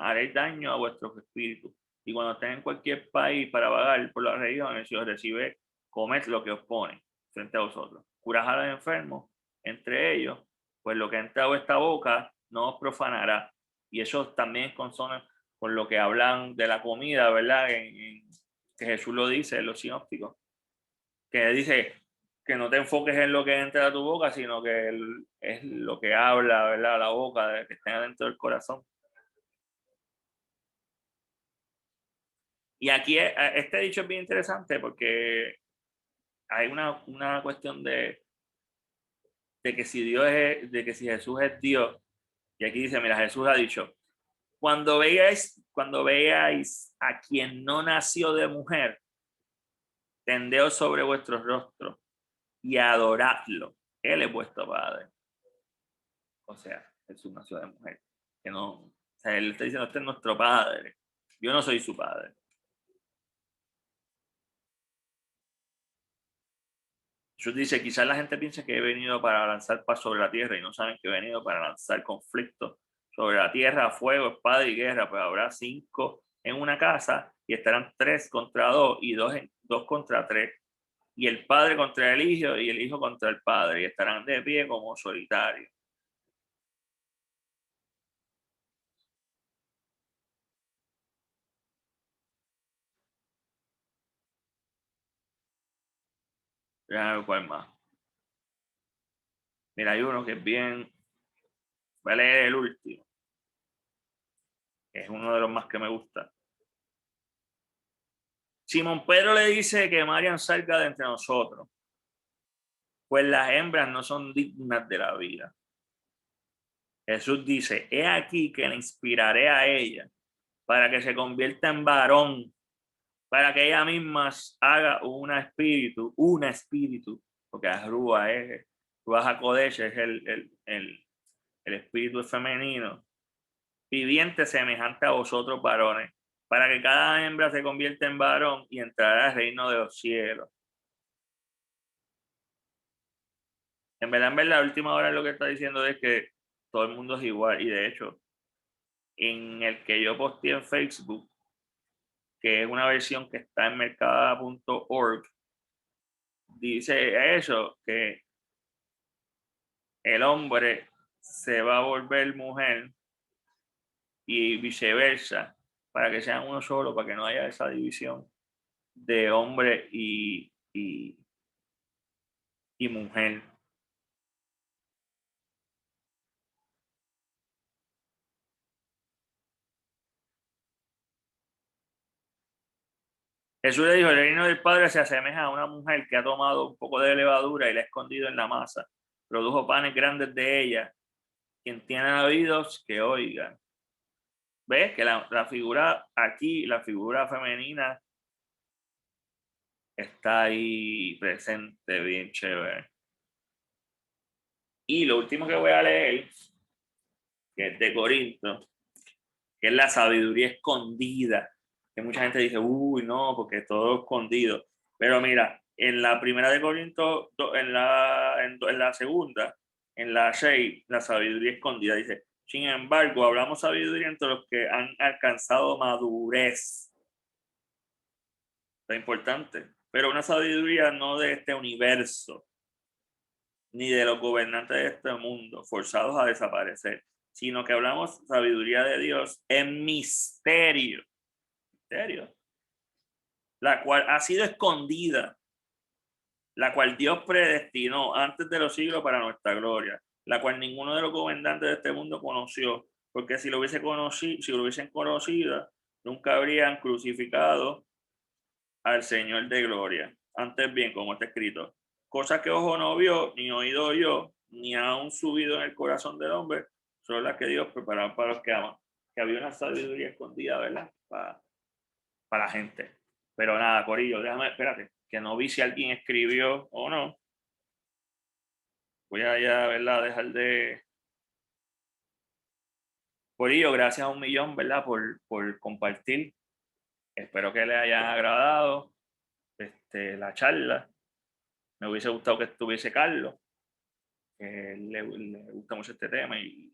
haréis daño a vuestros espíritus. Y cuando estéis en cualquier país para vagar por las regiones, si os recibe, comed lo que os pone frente a vosotros. Curad a los enfermos, entre ellos, pues lo que ha entrado a esta boca no os profanará. Y eso también es con lo que hablan de la comida, ¿verdad? Que Jesús lo dice en los sinópticos, que dice que no te enfoques en lo que entra a tu boca, sino que es lo que habla, ¿verdad? La boca, de que está dentro del corazón. Y aquí este dicho es bien interesante porque hay una cuestión de que si de que si Jesús es Dios, y aquí dice, mira, Jesús ha dicho, cuando veáis a quien no nació de mujer, tendeos sobre vuestros rostros y adoradlo. Él es vuestro Padre. O sea, Jesús nació de mujer. Que no, o sea, él está diciendo, este es nuestro Padre. Yo no soy su Padre. Jesús dice, quizás la gente piensa que he venido para lanzar paz sobre la tierra y no saben que he venido para lanzar conflicto sobre la tierra, fuego, espada y guerra. Pues habrá 5 en una casa y estarán 3 contra 2 y 2 contra 3. Y el padre contra el hijo y el hijo contra el padre. Y estarán de pie como solitarios. Déjame ver cuál más. Mira, hay uno que es bien. Voy a leer el último, que es uno de los más que me gusta. Simón Pedro le dice que Marian salga de entre nosotros, pues las hembras no son dignas de la vida. Jesús dice, he aquí que le inspiraré a ella para que se convierta en varón, para que ella misma haga un espíritu, porque Rúa es, Rúa HaKodesh es el espíritu femenino, viviente semejante a vosotros varones, para que cada hembra se convierta en varón y entrará al reino de los cielos. En verdad, la última hora lo que está diciendo es que todo el mundo es igual, y de hecho, en el que yo posteé en Facebook, que es una versión que está en mercada.org, dice eso, que el hombre se va a volver mujer y viceversa, para que sean uno solo, para que no haya esa división de hombre y mujer. Jesús le dijo, el reino del Padre se asemeja a una mujer que ha tomado un poco de levadura y la ha escondido en la masa. Produjo panes grandes de ella. Quien tiene oídos, que oigan. ¿Ves? Que la figura aquí, la figura femenina, está ahí presente, bien chévere. Y lo último que voy a leer, que es de Corinto, que es la sabiduría escondida. Que mucha gente dice, uy, no, porque todo escondido. Pero mira, en la primera de Corinto, en la segunda, en la 6, la sabiduría escondida dice, sin embargo, hablamos sabiduría entre los que han alcanzado madurez. Es importante, pero una sabiduría no de este universo, ni de los gobernantes de este mundo, forzados a desaparecer, sino que hablamos sabiduría de Dios en misterio, la cual ha sido escondida, la cual Dios predestinó antes de los siglos para nuestra gloria, la cual ninguno de los gobernantes de este mundo conoció, porque si lo hubiesen conocido, nunca habrían crucificado al Señor de gloria. Antes bien, como está escrito, cosas que ojo no vio, ni oído oyó, ni aún subido en el corazón del hombre, son las que Dios preparó para los que aman. Que había una sabiduría escondida, ¿verdad? Para la gente. Pero nada, Corillo, déjame, espérate, que no vi si alguien escribió o no. Voy a ya, ¿verdad? Dejar de... Corillo, gracias a 1.000.000, ¿verdad? Por compartir. Espero que les haya agradado la charla. Me hubiese gustado que estuviese Carlos, que le gusta mucho este tema y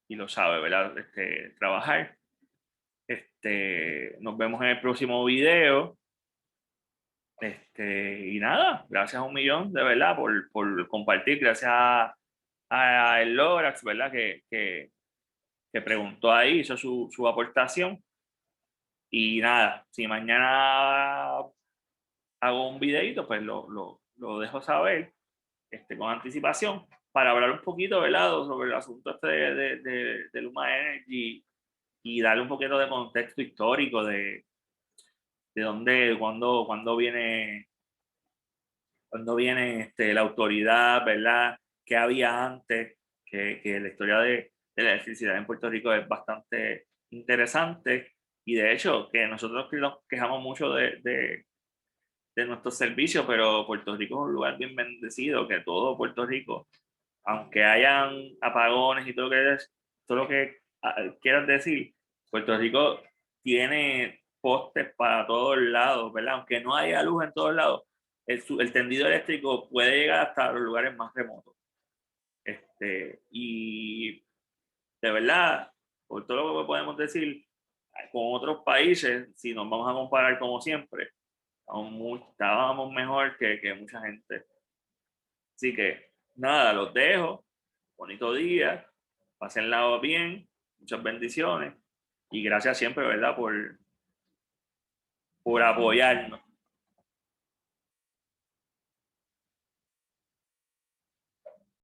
lo sabe, ¿verdad? Trabajar. Nos vemos en el próximo video. Y nada, gracias a 1.000.000, de verdad, por compartir. Gracias a el Lorax, ¿verdad? Que preguntó ahí, hizo su aportación. Y nada, si mañana hago un videito, pues lo dejo saber con anticipación para hablar un poquito, ¿verdad? Sobre el asunto de Luma Energy y darle un poquito de contexto histórico de dónde, cuándo viene la autoridad, ¿verdad? ¿Qué había antes? Que la historia de la electricidad en Puerto Rico es bastante interesante y de hecho que nosotros nos quejamos mucho de nuestros servicios, pero Puerto Rico es un lugar bien bendecido, que todo Puerto Rico, aunque hayan apagones y todo lo que quieras decir, Puerto Rico tiene postes para todos lados, ¿verdad? Aunque no haya luz en todos lados, el tendido eléctrico puede llegar hasta los lugares más remotos. Y de verdad, por todo lo que podemos decir, con otros países, si nos vamos a comparar como siempre, estábamos mejor que mucha gente. Así que nada, los dejo. Bonito día. Pásenla bien. Muchas bendiciones. Y gracias siempre, ¿verdad? Por apoyarnos.